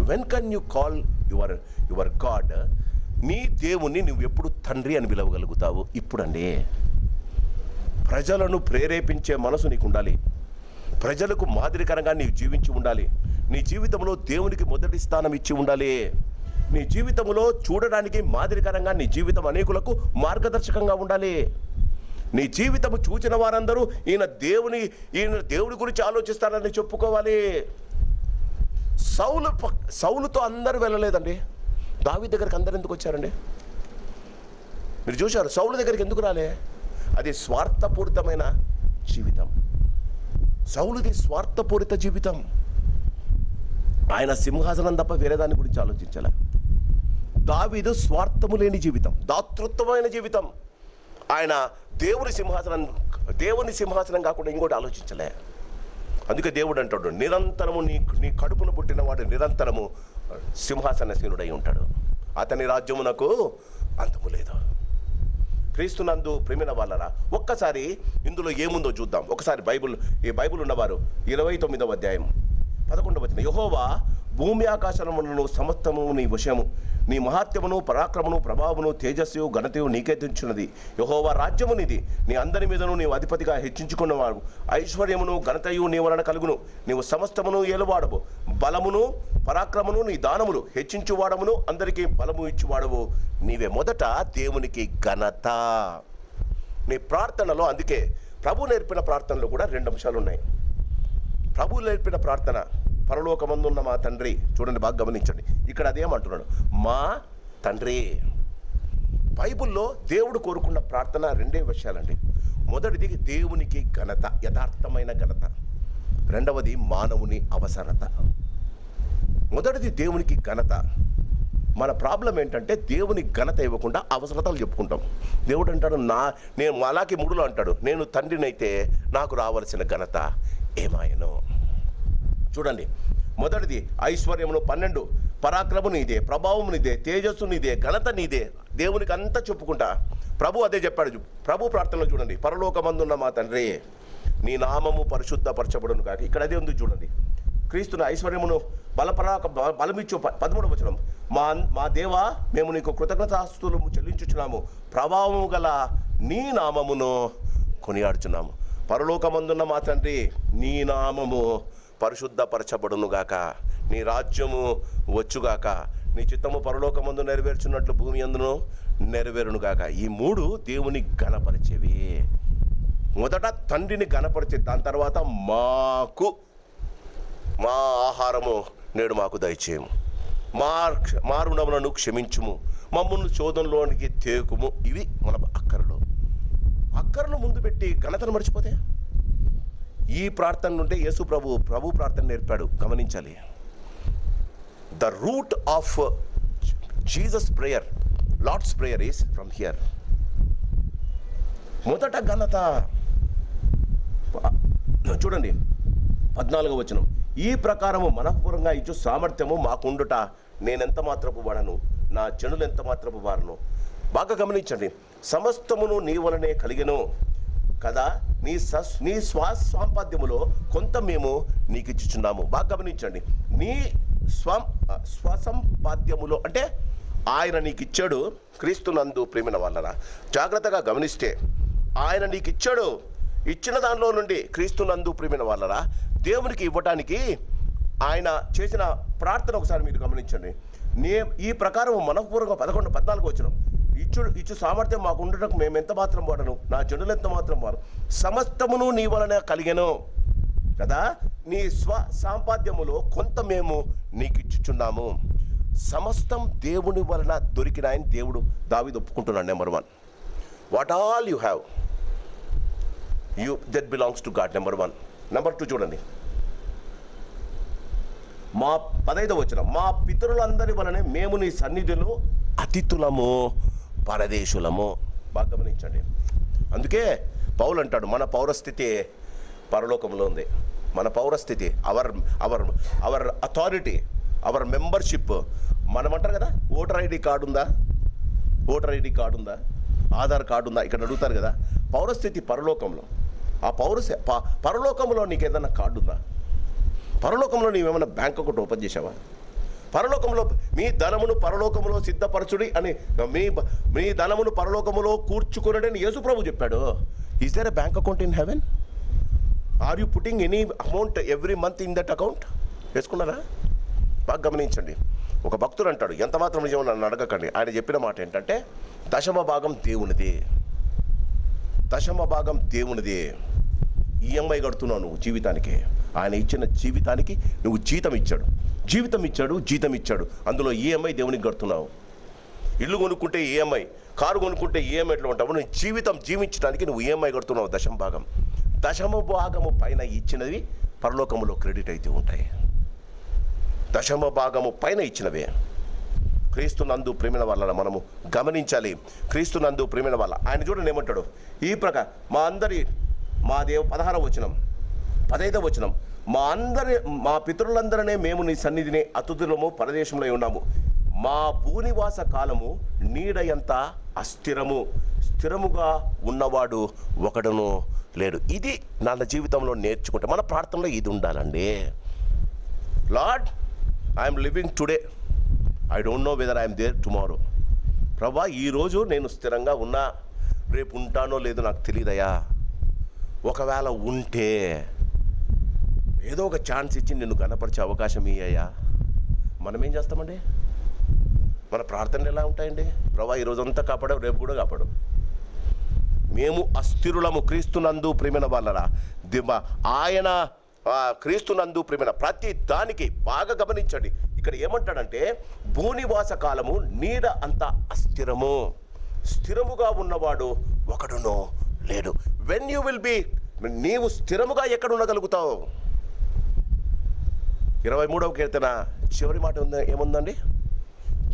when can you call your God, నీ దేవుణ్ణి నువ్వు ఎప్పుడు తండ్రి అని పిలవగలుగుతావు? ఇప్పుడండి. ప్రజలను ప్రేరేపించే మనసు నీకు ఉండాలి. ప్రజలకు మాదిరికరంగా నీవు జీవించి ఉండాలి. నీ జీవితంలో దేవునికి మొదటి స్థానం ఇచ్చి ఉండాలి. నీ జీవితంలో చూడడానికి మాదిరికరంగా నీ జీవితం అనేకులకు మార్గదర్శకంగా ఉండాలి. నీ జీవితం చూచిన వారందరూ ఈయన దేవుని గురించి ఆలోచిస్తారని చెప్పుకోవాలి. సౌలుతో అందరూ వెళ్ళలేదండి. దావీదు దగ్గరికి అందరు ఎందుకు వచ్చారండి? మీరు చూశారు, సౌలు దగ్గరికి ఎందుకు రాలే? అది స్వార్థపూరితమైన జీవితం. సౌలుది స్వార్థపూరిత జీవితం. ఆయన సింహాసనం తప్ప వేరే దాని గురించి ఆలోచించాల. దావీదు స్వార్థము లేని జీవితం, దాతృత్వమైన జీవితం. ఆయన దేవుని సింహాసనం కాకుండా ఇంకోటి ఆలోచించలే. అందుకే దేవుడు అంటాడు, నిరంతరము నీ కడుపును పుట్టినవాడు నిరంతరము సింహాసనసీనుడై ఉంటాడు, అతని రాజ్యమునకు అంతము లేదు. క్రీస్తునందు ప్రేమిన వాళ్ళరా, ఒక్కసారి ఇందులో ఏముందో చూద్దాం. ఒకసారి ఈ బైబిల్ ఉన్నవారు 29వ అధ్యాయం 11వ వచనం, యెహోవా భూమి ఆకాశములను సమస్తము నీ వశము, నీ మహాత్యమును పరాక్రమను ప్రభావమును తేజస్సు ఘనతయు నీకే తెచ్చున్నది. యెహోవా రాజ్యము నీది, నీ అందరి మీదను నీవు అధిపతిగా హెచ్చించుకున్నవాడు. ఐశ్వర్యమును ఘనతయు నీ వలన కలుగును, నీవు సమస్తమును ఏలువాడవు. బలమును పరాక్రమను నీ దానములు హెచ్చించువాడమును, అందరికీ బలము ఇచ్చువాడవు. నీవే మొదట దేవునికి ఘనత. నీ ప్రార్థనలో, అందుకే ప్రభు నేర్పిన ప్రార్థనలో కూడా 2 అంశాలు ఉన్నాయి. ప్రభు నేర్పిన ప్రార్థన, పరలోకమందున్న మా తండ్రి. చూడండి, బాగా గమనించండి. ఇక్కడ అదేమంటున్నాడు, మా తండ్రి. బైబిల్లో దేవుడు కోరుకున్న ప్రార్థన 2 విషయాలండి. మొదటిది దేవునికి ఘనత, యథార్థమైన ఘనత. రెండవది మానవుని అవసరత. మొదటిది దేవునికి ఘనత. మన ప్రాబ్లం ఏంటంటే దేవుని ఘనత ఇవ్వకుండా అవసరతలు చెప్పుకుంటాం. దేవుడు అంటాడు, నేను మలాకి 3లో అంటాడు, నేను తండ్రినైతే నాకు రావలసిన ఘనత ఏమాయను. చూడండి, మొదటిది ఐశ్వర్యమును 12, పరాక్రము నీదే, ప్రభావం నీదే, తేజస్సు నీదే, ఘనత నీదే. దేవునికి అంతా చెప్పుకుంటా. ప్రభు అదే చెప్పాడు. ప్రభు ప్రార్థనలో చూడండి, పరలోకమందున్న మా తండ్రి, నీ నామము పరిశుద్ధపరచబడును కాక. ఇక్కడ అదే ఉంది చూడండి, క్రీస్తుని ఐశ్వర్యమును బలమిచ్చు 13వ వచనం, మా దేవా మేము నీకు కృతజ్ఞతాస్తులు చెల్లించుచున్నాము, ప్రభావము గల నీ నామమును కొనియాడుచున్నాము. పరలోకమందున్న మా తండ్రి, నీ నామము పరిశుద్ధపరచబడునుగాక, నీ రాజ్యము వచ్చుగాక, నీ చిత్తము పరలోకమందు నెరవేర్చున్నట్లు భూమి అందును నెరవేరునుగాక. ఈ 3 దేవుని ఘనపరిచేవి. మొదట తండ్రిని ఘనపరిచే, దాని తర్వాత మా ఆహారము నేడు మాకు దయచేయము, మా రుణములను క్షమించుము, మమ్మల్ని శోధనలోనికి తేకుము. ఇవి మన అక్కర్లు ముందు పెట్టి ఘనతను మర్చిపోతే, ఈ ప్రార్థన నుండే యేసు ప్రభు ప్రార్థన నేర్పాడు. గమనించాలి, the root of Jesus prayer, lord's prayer is from here. మొదట ఘనత. చూడండి 14వ వచనం, ఈ ప్రకారము మనఃపూర్వకంగా ఇచ్చు సామర్థ్యము మాకుండుట నేనెంత మాత్రపు వాడను, నా జనులు ఎంత మాత్రపు వారను. బాగా గమనించండి, సమస్తమును నీ వలనే కలిగెను కదా, నీ స్వాసంపాద్యములో కొంత మేము నీకు ఇచ్చుచున్నాము. బాగా గమనించండి, నీ స్వసంపాద్యములో అంటే ఆయన నీకు ఇచ్చాడు. క్రీస్తునందు ప్రేమిన వాళ్ళరా, జాగ్రత్తగా గమనిస్తే ఆయన నీకు ఇచ్చాడు. ఇచ్చిన దానిలో నుండి క్రీస్తునందు ప్రేమిన వాళ్ళరా, దేవునికి ఇవ్వటానికి ఆయన చేసిన ప్రార్థన ఒకసారి మీరు గమనించండి. ఈ ప్రకారం మనఃపూర్వకంగా 14వ వచనం, ఇచ్చు సామర్థ్యం మాకు ఉండటం మేము ఎంత మాత్రం వాడను, నా జనులు ఎంత మాత్రం వారు, సమస్తమును నీ వలన కలిగెను కదా, నీ సాంపాద్యములో కొంత మేము నీకు ఇచ్చుచున్నాము. సమస్తం దేవుని వలన దొరికిన ఆయన దేవుడు. దావీదు ఒప్పుకుంటున్నాడు. Number 1, what all you have that belongs to God. Number 1. Number 2 చూడండి, మా 15వ వచనం, మా పితరులందరి వలనే మేము నీ సన్నిధిలో అతిథులము పరదేశులము. బాగా గమనించండి. అందుకే పౌలు అంటాడు, మన పౌరస్థితి పరలోకంలో ఉంది. మన పౌరస్థితి, అవర్ అథారిటీ, అవర్ మెంబర్షిప్, మనం అంటారు కదా, ఓటర్ ఐడి కార్డు ఉందా, ఓటర్ ఐడి కార్డు ఉందా, ఆధార్ కార్డు ఉందా, ఇక్కడ అడుగుతారు కదా. పౌరస్థితి పరలోకంలో, ఆ పరలోకంలో నీకు ఏదైనా కార్డు ఉందా? పరలోకంలో నీవేమైనా బ్యాంక్ అకౌంట్ ఓపెన్ చేసావా? పరలోకంలో మీ ధనమును పరలోకములో సిద్ధపరచుడి అని, మీ ధనమును పరలోకములో కూర్చుకునడని యేసుప్రభు చెప్పాడు. Is there a bank account in heaven? Are you putting any amount every month in that account? వేసుకున్నారా? బాగా గమనించండి. ఒక భక్తుడు అంటాడు, ఎంత మాత్రం నిజం నన్ను అడగకండి. ఆయన చెప్పిన మాట ఏంటంటే, దశమ భాగం దేవునిది, దశమ భాగం దేవునిది. ఈఎంఐ కడుతున్నావు నువ్వు జీవితానికి. ఆయన ఇచ్చిన జీవితానికి నువ్వు జీతం ఇచ్చాడు, అందులో ఈఎంఐ దేవునికి కడుతున్నావు. ఇల్లు కొనుక్కుంటే ఈఎంఐ, కారు కొనుక్కుంటే ఈఎంఐ ఎట్లా ఉంటావు? నువ్వు జీవితం జీవించడానికి నువ్వు ఈఎంఐ కడుతున్నావు. దశమ భాగము పైన ఇచ్చినవి పరలోకములో క్రెడిట్ అయితే ఉంటాయి. దశమ భాగము పైన ఇచ్చినవే. క్రీస్తునందు ప్రేమిన వాళ్ళ మనము గమనించాలి. క్రీస్తునందు ప్రేమిన వాళ్ళ ఆయన చూడండి ఏమంటాడు, ఈ ప్రకారం మా 16వ వచనం 15వ వచనం, మా పితరులందరనే మేము నీ సన్నిధిని అతిథులము పరదేశంలో ఉన్నాము. మా భూనివాస కాలము నీడయంత అస్థిరము, స్థిరముగా ఉన్నవాడు ఒకడును లేడు. ఇది నా జీవితంలో నేర్చుకుంటే, మన ప్రార్థనలో ఇది ఉండాలండి. Lord, I'm living today, I don't know whether I'm there tomorrow. ప్రభా, ఈరోజు నేను స్థిరంగా ఉన్నా, రేపు ఉంటానో లేదో నాకు తెలియదయ్యా. ఒకవేళ ఉంటే ఏదో ఒక ఛాన్స్ ఇచ్చి నిన్ను కనపరిచే అవకాశం ఇయ్యయ్యా. మనం ఏం చేస్తామండి? మన ప్రార్థనలు ఎలా ఉంటాయండి? ప్రభా, ఈరోజంతా కాపాడు, రేపు కూడా కాపాడు. మేము అస్థిరులము క్రీస్తునందు ప్రేమిన వాళ్ళరా. ఆయన క్రీస్తునందు ప్రేమిన ప్రతి దానికి బాగా గమనించండి. ఇక్కడ ఏమంటాడంటే, భూనివాస కాలము నీడ అంత అస్థిరము, స్థిరముగా ఉన్నవాడు ఒకడునో లేడు. వెన్ యూ విల్ బి, నీవు స్థిరముగా ఎక్కడ ఉండగలుగుతావు? 23వ కీర్తన చివరి మాట ఏముందండి?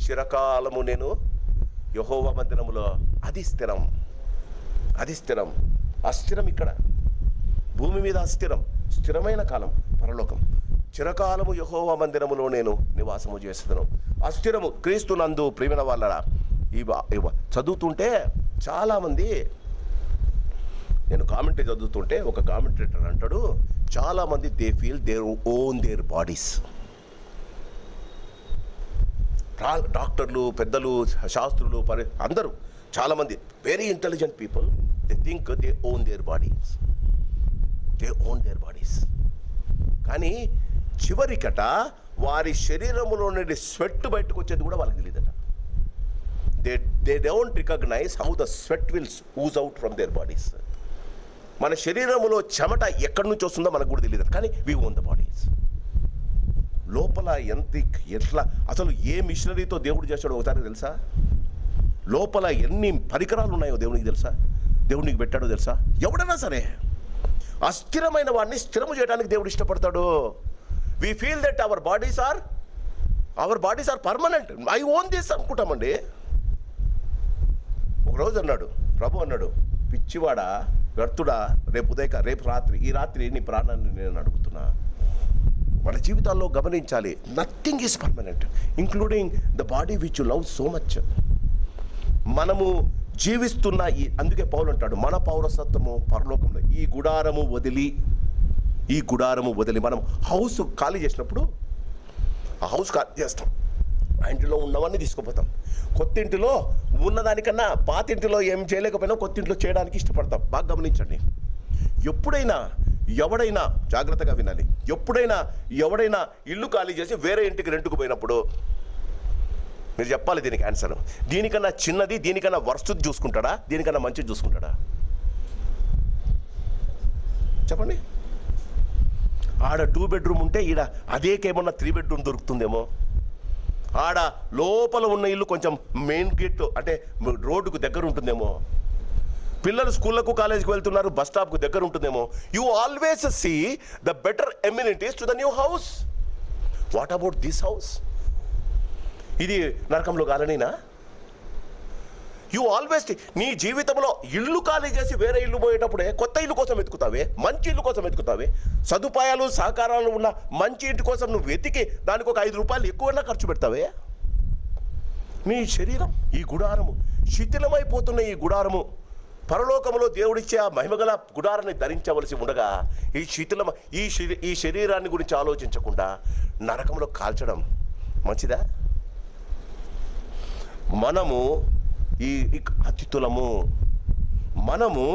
చిరకాలము నేను యెహోవా మందిరములో. అది స్థిరం. అస్థిరం ఇక్కడ భూమి మీద అస్థిరం, స్థిరమైన కాలం పరలోకం. చిరకాలము యెహోవా మందిరములో నేను నివాసము చేస్తున్నాను. అస్థిరము క్రీస్తునందు ప్రేమిన వాళ్ళరా. చదువుతుంటే చాలామంది, నేను కామెంటరీ చదువుతుంటే ఒక కామెంటేటర్ అంటాడు, చాలామంది they feel their own there bodies. డాక్టర్లు, పెద్దలు, శాస్త్రులు, అందరూ చాలామంది very intelligent people, they think they own there bodies. కానీ చివరికట వారి శరీరములో నుండి స్వెట్ బయటకు వచ్చేది కూడా వాళ్ళకి తెలియదట. They don't recognize how the sweat will ooze out from their bodies. మన శరీరంలో చెమట ఎక్కడి నుంచి వస్తుందో మనకు కూడా తెలియదు. కానీ వీ ఓన్ ద బాడీస్. లోపల ఎట్లా అసలు ఏ మిషనరీతో దేవుడు చేస్తాడో ఒకసారి తెలుసా? లోపల ఎన్ని పరికరాలు ఉన్నాయో దేవునికి తెలుసా? దేవునికి పెట్టాడో తెలుసా? ఎవడన్నా సరే అస్థిరమైన వాడిని స్థిరము చేయడానికి దేవుడు ఇష్టపడతాడు. We feel that our bodies are permanent, I own this అనుకుంటామండి. ఒకరోజు అన్నాడు ప్రభు, పిచ్చివాడా, వ్యర్థుడా, ఈ రాత్రి నీ ప్రాణాన్ని నేను అడుగుతున్నా. మన జీవితాల్లో గమనించాలి, nothing is permanent, including the body which you love so much. మనము జీవిస్తున్న అందుకే పౌలు అంటాడు, మన పౌరసత్వము పరలోకంలో. ఈ గుడారము వదిలి మనం హౌస్ ఖాళీ చేసినప్పుడు, ఆ హౌస్ ఖాళీ చేస్తాం, ఆ ఇంటిలో ఉన్నవన్నీ తీసుకుపోతాం. కొత్త ఇంటిలో ఉన్నదానికన్నా పాత ఇంటిలో ఏం చేయలేకపోయినా కొత్త ఇంట్లో చేయడానికి ఇష్టపడతాం. బాగా గమనించండి. ఎవడైనా జాగ్రత్తగా వినాలి. ఎవడైనా ఇల్లు ఖాళీ చేసి వేరే ఇంటికి రెంట్కు పోయినప్పుడు మీరు చెప్పాలి దీనికి ఆన్సర్. దీనికన్నా చిన్నది, దీనికన్నా వర్స్ట్ది చూసుకుంటాడా, దీనికన్నా మంచిది చూసుకుంటాడా? చెప్పండి. ఆడ 2 బెడ్రూమ్ ఉంటే ఈడ అదేకేమన్నా 3 బెడ్రూమ్ దొరుకుతుందేమో. ఆడ లోపల ఉన్న ఇల్లు కొంచెం మెయిన్ గేట్ అంటే రోడ్డుకు దగ్గర ఉంటుందేమో. పిల్లలు స్కూళ్ళకు కాలేజీకి వెళ్తున్నారు, బస్ స్టాప్కు దగ్గర ఉంటుందేమో. You always see the better amenities to the new house. What about this house? ఇది నరకంలో కాలనేనా? యూ ఆల్వేస్, నీ జీవితంలో ఇల్లు ఖాళీ చేసి వేరే ఇల్లు పోయేటప్పుడే కొత్త ఇల్లు కోసం వెతుకుతావే, మంచి ఇల్లు కోసం వెతుకుతావే. సదుపాయాలు సహకారాలు ఉన్న మంచి ఇంటి కోసం నువ్వు వెతికి దానికి ఒక 5 రూపాయలు ఎక్కువైనా ఖర్చు పెడతావే. నీ శరీరం, ఈ గుడారము శిథిలమైపోతున్న ఈ గుడారము పరలోకములో దేవుడిచ్చే ఆ మహిమగల గుడారాన్ని ధరించవలసి ఉండగా ఈ శరీరాన్ని గురించి ఆలోచించకుండా నరకంలో కాల్చడం మంచిదా? మనము ఈ అతిథులము, మనము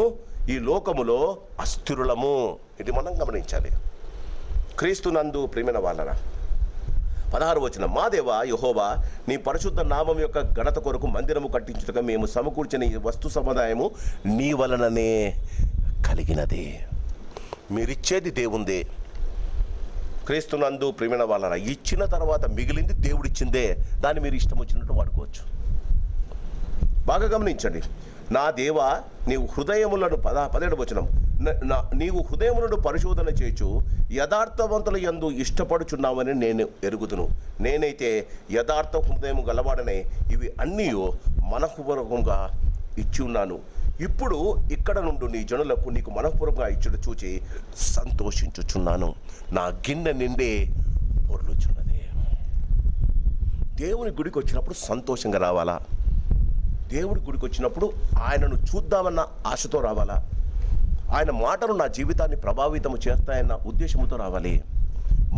ఈ లోకములో అస్థిరులము. ఇది మనం గమనించాలి. క్రీస్తునందు ప్రియమైన వాళ్ళరా, 16వ వచనం, మా దేవా యెహోవా, నీ పరిశుద్ధ నామం యొక్క ఘనత కొరకు మందిరము కట్టించుటకు మేము సమకూర్చిన ఈ వస్తు సముదాయము నీ వలననే కలిగినది. మీరిచ్చేది దేవుందే. క్రీస్తునందు ప్రియమైన వాళ్ళరా, ఇచ్చిన తర్వాత మిగిలింది దేవుడిచ్చిందే. దాన్ని మీరు ఇష్టం వచ్చినట్టు వాడుకోవచ్చు. బాగా గమనించండి. నా దేవా, నీవు హృదయములను 17వ వచనం, నీవు హృదయములను పరిశోధన చేయొచ్చు, యథార్థవంతుల యందు ఇష్టపడుచున్నామని నేను ఎరుగుదును. నేనైతే యథార్థ హృదయం గలవాడనే ఇవి అన్నీ మనఃపూర్వకంగా ఇచ్చి ఉన్నాను. ఇప్పుడు ఇక్కడ నుండి నీ జనులకు నీకు మనఃపూర్వకంగా ఇచ్చుట చూచి సంతోషించుచున్నాను. నా గిన్నె నిండే పొర్లుచున్నది. దేవుని గుడికి వచ్చినప్పుడు సంతోషంగా రావాలా? దేవుడి గుడికి వచ్చినప్పుడు ఆయనను చూద్దామన్న ఆశతో రావాలా? ఆయన మాటలు నా జీవితాన్ని ప్రభావితం చేస్తాయన్న ఉద్దేశంతో రావాలి.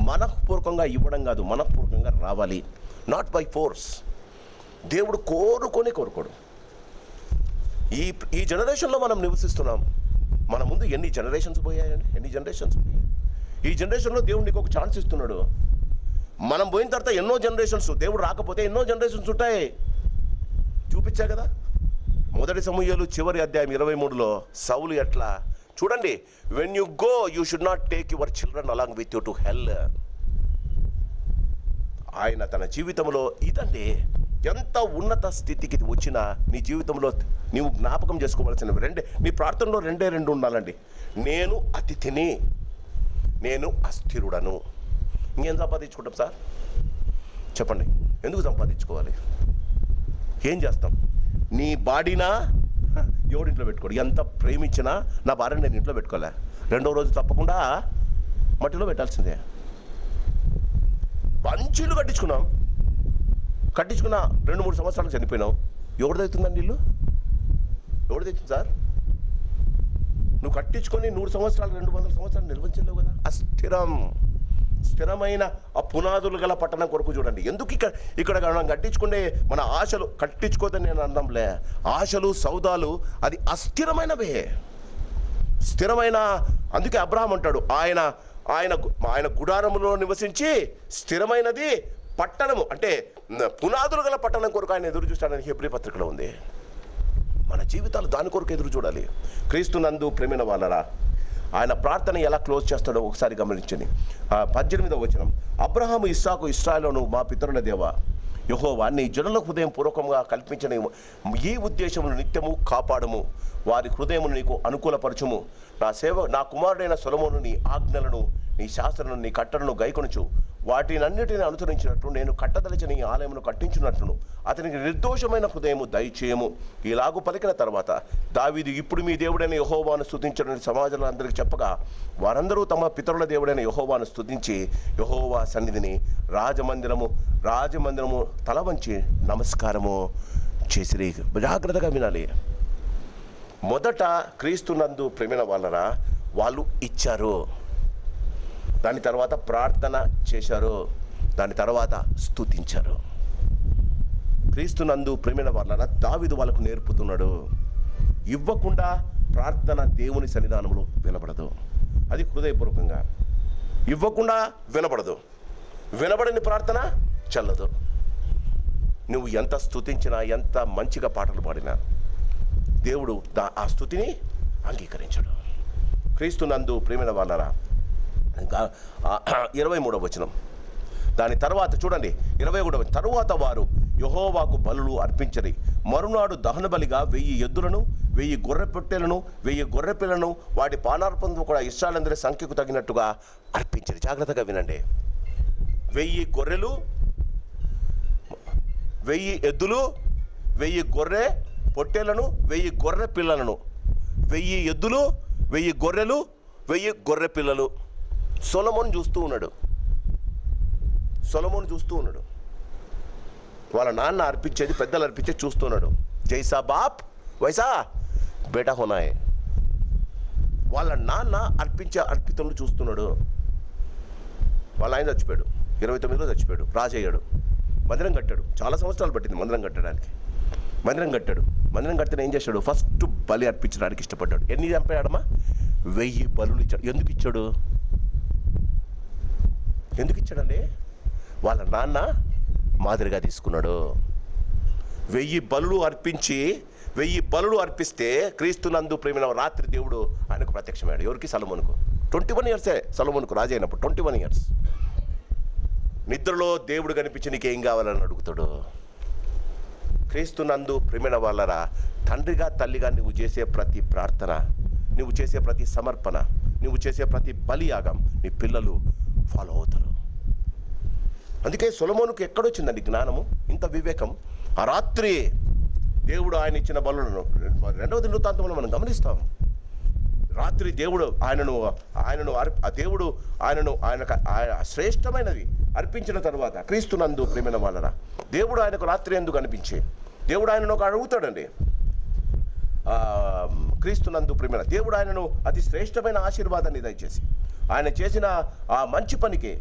మనఃపూర్వకంగా ఇవ్వడం కాదు, మనఃపూర్వకంగా రావాలి. Not by force. దేవుడు కోరుకోడు. ఈ జనరేషన్లో మనం నివసిస్తున్నాం. మన ముందు ఎన్ని జనరేషన్స్ పోయాయండి? ఈ జనరేషన్లో దేవుడు నీకు ఒక ఛాన్స్ ఇస్తున్నాడు. మనం పోయిన తర్వాత ఎన్నో జనరేషన్స్, దేవుడు రాకపోతే ఎన్నో జనరేషన్స్ ఉంటాయి. చూపించా కదా. 1 సమూయేలు చివరి అధ్యాయం 23లో సౌలు ఎట్లా చూడండి, when you go you should not take your children along with you to hell. ఆయన తన జీవితంలో ఇదండి, ఎంత ఉన్నత స్థితికి వచ్చినా నీ జీవితంలో నీవు జ్ఞాపకం చేసుకోవాల్సిన నీ ప్రార్థనలో రెండు ఉండాలండి. నేను అతిథిని, నేను అస్థిరుడను. ఇంకేం సంపాదించుకుంటాం సార్? చెప్పండి, ఎందుకు సంపాదించుకోవాలి? ఏం చేస్తాం? నీ బాడీనా ఎవడింట్లో పెట్టుకోడు. ఎంత ప్రేమించినా నా భార్యని నేను ఇంట్లో పెట్టుకోలే. 2వ రోజు తప్పకుండా మట్టిలో పెట్టాల్సిందే. పంచీలు కట్టించుకున్న 2-3 సంవత్సరాలు చనిపోయినావు. ఎవరిదవుతుందండి ఇల్లు? ఎవరిదవుతుంది సార్? నువ్వు కట్టించుకొని 100 సంవత్సరాలు 200 సంవత్సరాలు నిర్వహించలేవు కదా. స్థిరమైన ఆ పునాదులు గల పట్టణం కొరకు చూడండి. ఎందుకు ఇక్కడ మనం కట్టించుకునే మన ఆశలు కట్టించుకోదని నేను అన్నంలే. ఆశలు సౌదాలు అది అస్థిరమైనవే. స్థిరమైన, అందుకే అబ్రహాం అంటాడు, ఆయన గుడారములో నివసించి స్థిరమైనది పట్టణము, అంటే పునాదులు గల పట్టణం కొరకు ఆయన ఎదురు చూస్తాడని హెబ్రీ పత్రికలో ఉంది. మన జీవితాలు దాని కొరకు ఎదురు చూడాలి. క్రీస్తునందు ప్రేమైన వాళ్ళరా, ఆయన ప్రార్థన ఎలా క్లోజ్ చేస్తాడో ఒకసారి గమనించండి. 18వ వచనం, అబ్రహాము ఇస్సాకు ఇశ్రాయేలును మా పితరుల దేవా యెహోవా, నీ జనుల హృదయం పూర్వకంగా కల్పించిన ఈ ఉద్దేశమును నిత్యము కాపాడము, వారి హృదయమును నీకు అనుకూలపరచుము. నా కుమారుడైన సొలొమోను నీ ఆజ్ఞలను, నీ శాస్త్రను, నీ కట్టడను గైకొనుచు వాటినన్నిటిని అనుసరించినట్లు నేను కట్టదలిచిన ఈ ఆలయమును కట్టించున్నట్లును అతనికి నిర్దోషమైన హృదయము దయచేయము. ఇలాగూ పలికిన తర్వాత దావీదు ఇప్పుడు మీ దేవుడైన యెహోవాను స్తుతించడని సమాజంలో అందరికీ చెప్పగా వారందరూ తమ పితరుల దేవుడైన యెహోవాను స్తుతించి యెహోవా సన్నిధిని రాజమందిరము తల వంచి నమస్కారము చేసిరి. జాగ్రత్తగా వినాలి. మొదట క్రీస్తునందు ప్రేమైన వాళ్ళరా, వాళ్ళు ఇచ్చారు, దాని తర్వాత ప్రార్థన చేశారు, దాని తర్వాత స్తుతించారు. క్రీస్తునందు ప్రేమైన వాళ్ళరా, దావీదు వాళ్ళకు నేర్పుతున్నాడు, ఇవ్వకుండా ప్రార్థన దేవుని సన్నిధానంలో వినబడదు. అది హృదయపూర్వకంగా ఇవ్వకుండా వినబడదు. వినబడని ప్రార్థన చల్లదు. నువ్వు ఎంత స్తుతించినా, ఎంత మంచిగా పాటలు పాడినా దేవుడు ఆ స్తుతిని అంగీకరించడు. క్రీస్తునందు ప్రేమైన వాళ్ళరా, ఇంకా 23వ వచనం, దాని తర్వాత చూడండి 21వ వచనం, తరువాత వారు యెహోవాకు బలులు అర్పించరి. మరునాడు దహన బలిగా 1000 ఎద్దులను, 1000 గొర్రె పొట్టేలను, 1000 గొర్రె పిల్లను, వాటి పానార్పణను కూడా ఇశ్రాయేలులందరి సంఖ్యకు తగినట్టుగా అర్పించరి. జాగ్రత్తగా వినండి. 1000 గొర్రెలు, 1000 ఎద్దులు, 1000 గొర్రె పొట్టేలను, 1000 గొర్రె పిల్లలను, 1000 ఎద్దులు, 1000 గొర్రెలు, 1000 గొర్రె పిల్లలు. సొలొమోను చూస్తూ ఉన్నాడు. వాళ్ళ నాన్న అర్పించేది, పెద్దలు అర్పించేది చూస్తున్నాడు. జైసా బాప్ వైసా బేటా హోనాయే. వాళ్ళ నాన్న అర్పించే అర్పితములు చూస్తున్నాడు. వాళ్ళ ఆయన చచ్చిపోయాడు, 29లో చచ్చిపోయాడు, రాజయ్యాడు. మందిరం కట్టాడు, చాలా సంవత్సరాలు పట్టింది మందిరం కట్టడానికి. మందిరం కట్టాడు. మందిరం కడితే ఏం చేశాడు? ఫస్ట్ బలి అర్పించడానికి ఇష్టపడ్డాడు. ఎన్ని చంపాడమ్మా? 1000 బలులు ఇచ్చాడు. ఎందుకు ఇచ్చాడు? ఎందుకు ఇచ్చాడండి? వాళ్ళ నాన్న మాదిరిగా తీసుకున్నాడు. 1000 బలులు అర్పించి 1000 బలులు అర్పిస్తే క్రీస్తునందు ప్రేమైన రాత్రి దేవుడు ఆయనకు ప్రత్యక్షమయ్యాడు. ఎవరికి? సొలొమోనుకు. 21 ఇయర్సే సొలొమోనుకు రాజు అయినప్పుడు, 21 ఇయర్స్. నిద్రలో దేవుడు కనిపించి నీకేం కావాలని అడుగుతాడు. క్రీస్తునందు ప్రేమైన వాళ్ళరా, తండ్రిగా తల్లిగా నువ్వు చేసే ప్రతి ప్రార్థన, నువ్వు చేసే ప్రతి సమర్పణ, నువ్వు చేసే ప్రతి బలియాగం నీ పిల్లలు ఫాలో అవుతారు. అందుకే సొలొమోనుకు ఎక్కడొచ్చిందండి జ్ఞానము, ఇంత వివేకం? ఆ రాత్రి దేవుడు ఆయన ఇచ్చిన బలులను 2వ దినవృత్తాంతంలో మనం గమనిస్తాం. రాత్రి దేవుడు ఆయన శ్రేష్టమైనది అర్పించిన తర్వాత క్రీస్తునందు ప్రేమైన వాళ్ళరా, దేవుడు ఆయనకు రాత్రి ఎందుకు అనిపించే? దేవుడు ఆయనను ఒక అడుగుతాడండి. క్రీస్తునందు ప్రేమైన దేవుడు ఆయనను అతి శ్రేష్టమైన ఆశీర్వాదాన్ని దయచేసి ఆయన చేసిన ఆ మంచి పనికి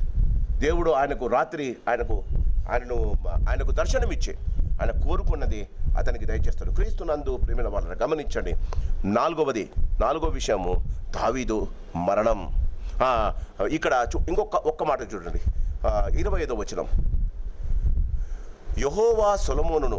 దేవుడు ఆయనకు రాత్రి ఆయనకు దర్శనమిచ్చే ఆయన కోరుకున్నది అతనికి దయచేస్తాడు. క్రీస్తునందు ప్రేమైన వాళ్ళని గమనించండి. 4వ విషయము దావీదు మరణం. ఇక్కడ ఒక్క మాట చూడండి, 25వ వచనం. యెహోవా సొలొమోనును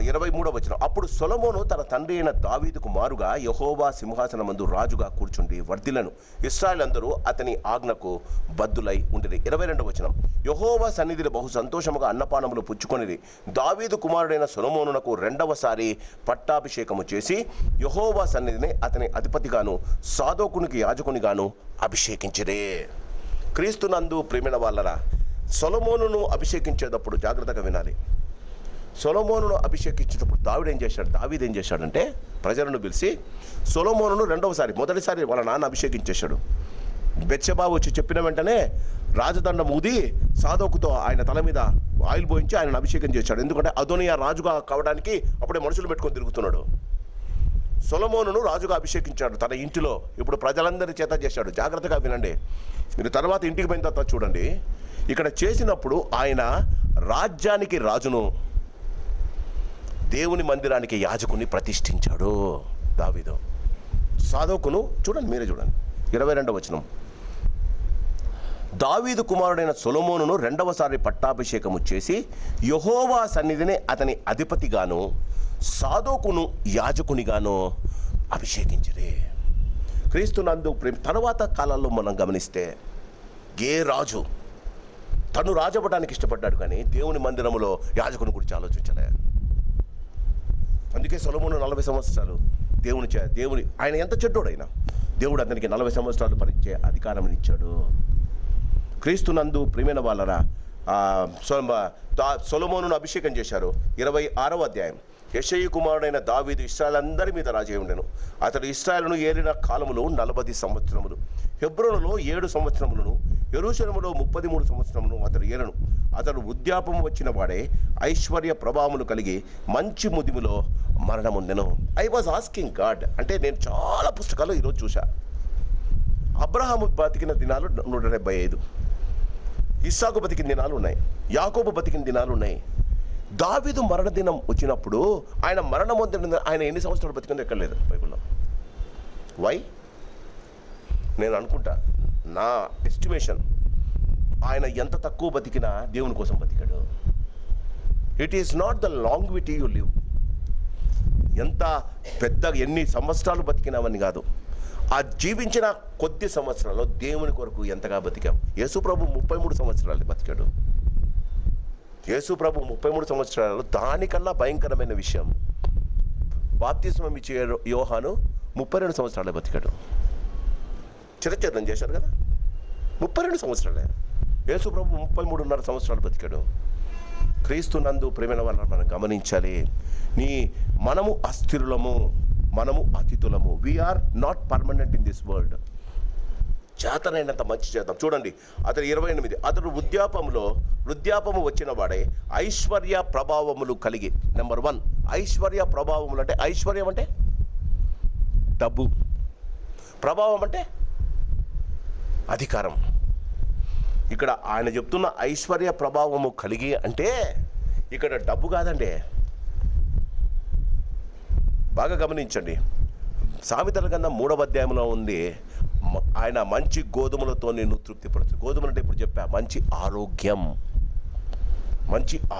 23వ వచనం. అప్పుడు సొలొమోను తన తండ్రి అయిన దావీదుకు మారుగా యెహోవా సింహాసనమందు రాజుగా కూర్చుండి వర్ధిల్లను. ఇశ్రాయేలు అందరూ అతని ఆజ్ఞకు బద్దులై ఉండిరి. 22వ వచనం. యెహోవా సన్నిధిని బహు సంతోషముగా అన్నపానములు పుచ్చుకొనిరి. దావీదు కుమారుడైన సొలొమోనునకు 2వసారి పట్టాభిషేకము చేసి యెహోవా సన్నిధిని అతని అధిపతిగాను సాదోకునికి యాజకునిగాను అభిషేకించిరే. క్రీస్తునందు ప్రేమైన వాళ్ళరా, సొలొమోనును అభిషేకించేటప్పుడు జాగ్రత్తగా వినాలి. సొలొమోనును అభిషేకించేటప్పుడు దావీదు ఏం చేశాడంటే ప్రజలను పిలిచి సొలొమోనును 2వసారి, మొదటిసారి వాళ్ళ నాన్న అభిషేకించేశాడు. బెత్షెబా వచ్చి చెప్పిన వెంటనే రాజదండం ఊది సాదోకుతో ఆయన తల మీద ఆయిల్ పోయించి ఆయన అభిషేకం చేశాడు. ఎందుకంటే అదోనియా రాజుగా కావడానికి అప్పుడే మనుషులు పెట్టుకొని తిరుగుతున్నాడు. సొలొమోనును రాజుగా అభిషేకించాడు తన ఇంటిలో. ఇప్పుడు ప్రజలందరి చేత చేశాడు. జాగ్రత్తగా వినండి. మీరు తర్వాత ఇంటికి పోయిన తర్వాత చూడండి. ఇక్కడ చేసినప్పుడు ఆయన రాజ్యానికి రాజును, దేవుని మందిరానికి యాజకుని ప్రతిష్ఠించాడు దావీదు. సాదోకును చూడండి, మీరే చూడండి, 22వ వచనం. దావీదు కుమారుడైన సొలొమోనును 2వసారి పట్టాభిషేకము చేసి యెహోవా సన్నిధిని అతని అధిపతిగాను సాదోకును యాజకునిగాను అభిషేకించిరే. క్రీస్తునందు తర్వాత కాలాల్లో మనం గమనిస్తే ఏ రాజు తను రాజవ్వడానికి ఇష్టపడ్డాడు, కానీ దేవుని మందిరములో యాజకుని గురించి ఆలోచించలే. అందుకే సొలొమోను 40 సంవత్సరాలు దేవుని ఆయన ఎంత చెడ్డోడైనా దేవుడు అతనికి 40 సంవత్సరాలు భరించే అధికారం ఇచ్చాడు. క్రీస్తునందు ప్రియమైన వాళ్ళరా, సొలొమోనును అభిషేకం చేశారు. 26వ అధ్యాయం. యెషయి కుమారుడైన దావీదు ఇశ్రాయేలందరి మీద రాజై ఉండెను. అతడు ఇశ్రాయేలును ఏలిన కాలములు 40 సంవత్సరములు. హెబ్రోనులో 7 సంవత్సరములను, యెరూషలేములో 33 సంవత్సరములను అతడు ఏలను. అతడు వృద్ధాపం వచ్చిన వాడే ఐశ్వర్య ప్రభావములు కలిగి మంచి ముదిములో మరణముందెను. ఐ వాజ్ ఆస్కింగ్ గాడ్, అంటే నేను చాలా పుస్తకాలు ఈరోజు చూసా. అబ్రహాము బతికిన దినాలు 175, ఇస్సాకు బతికిన దినాలు ఉన్నాయి, యాకోబు బతికిన దినాలు ఉన్నాయి. దావీదు మరణదినం వచ్చినప్పుడు ఆయన మరణం పొందిన ఆయన ఎన్ని సంవత్సరాలు బతికిందో ఎక్కడ లేదు బైబిల్లో. వై? నేను అనుకుంటా, నా ఎస్టిమేషన్, ఆయన ఎంత తక్కువ బతికినా దేవుని కోసం బతికాడు. It is not the longevity you live. ఎంత పెద్ద ఎన్ని సంవత్సరాలు బతికినామని కాదు, ఆ జీవించిన కొద్ది సంవత్సరాల్లో దేవుని కొరకు ఎంతగా బతికాం. యేసుప్రభు 33 సంవత్సరాలు బతికాడు. యేసుప్రభు 33 సంవత్సరాలు. దానికన్నా భయంకరమైన విషయం, బాప్తిస్మం ఇచ్చే యోహాను 32 సంవత్సరాలే బతికాడు. చిరఛేదం చేశారు కదా, 32 సంవత్సరాలే. యేసుప్రభు 33.5 సంవత్సరాలు బతికాడు. క్రీస్తునందు ప్రేమైన వల్ల మనం గమనించాలి, మనము అస్థిరులము, మనము అతిథులము. We are not permanent in this world. చేతనైనంత మంచి చేద్దాం. చూడండి, అతడు 28, అతడు వృద్ధాపము వచ్చిన వాడే ఐశ్వర్య ప్రభావములు కలిగి. నెంబర్ 1, ఐశ్వర్య ప్రభావములు అంటే, ఐశ్వర్యం అంటే డబ్బు, ప్రభావం అంటే అధికారం. ఇక్కడ ఆయన చెప్తున్న ఐశ్వర్య ప్రభావము కలిగి అంటే ఇక్కడ డబ్బు కాదండి. బాగా గమనించండి, సామెతల గ్రంథం 3వ అధ్యాయంలో ఉంది, ఆయన మంచి గోధుమలతో నిన్ను తృప్తిపరచు. గోధుమలు అంటే ఇప్పుడు చెప్పా, మంచి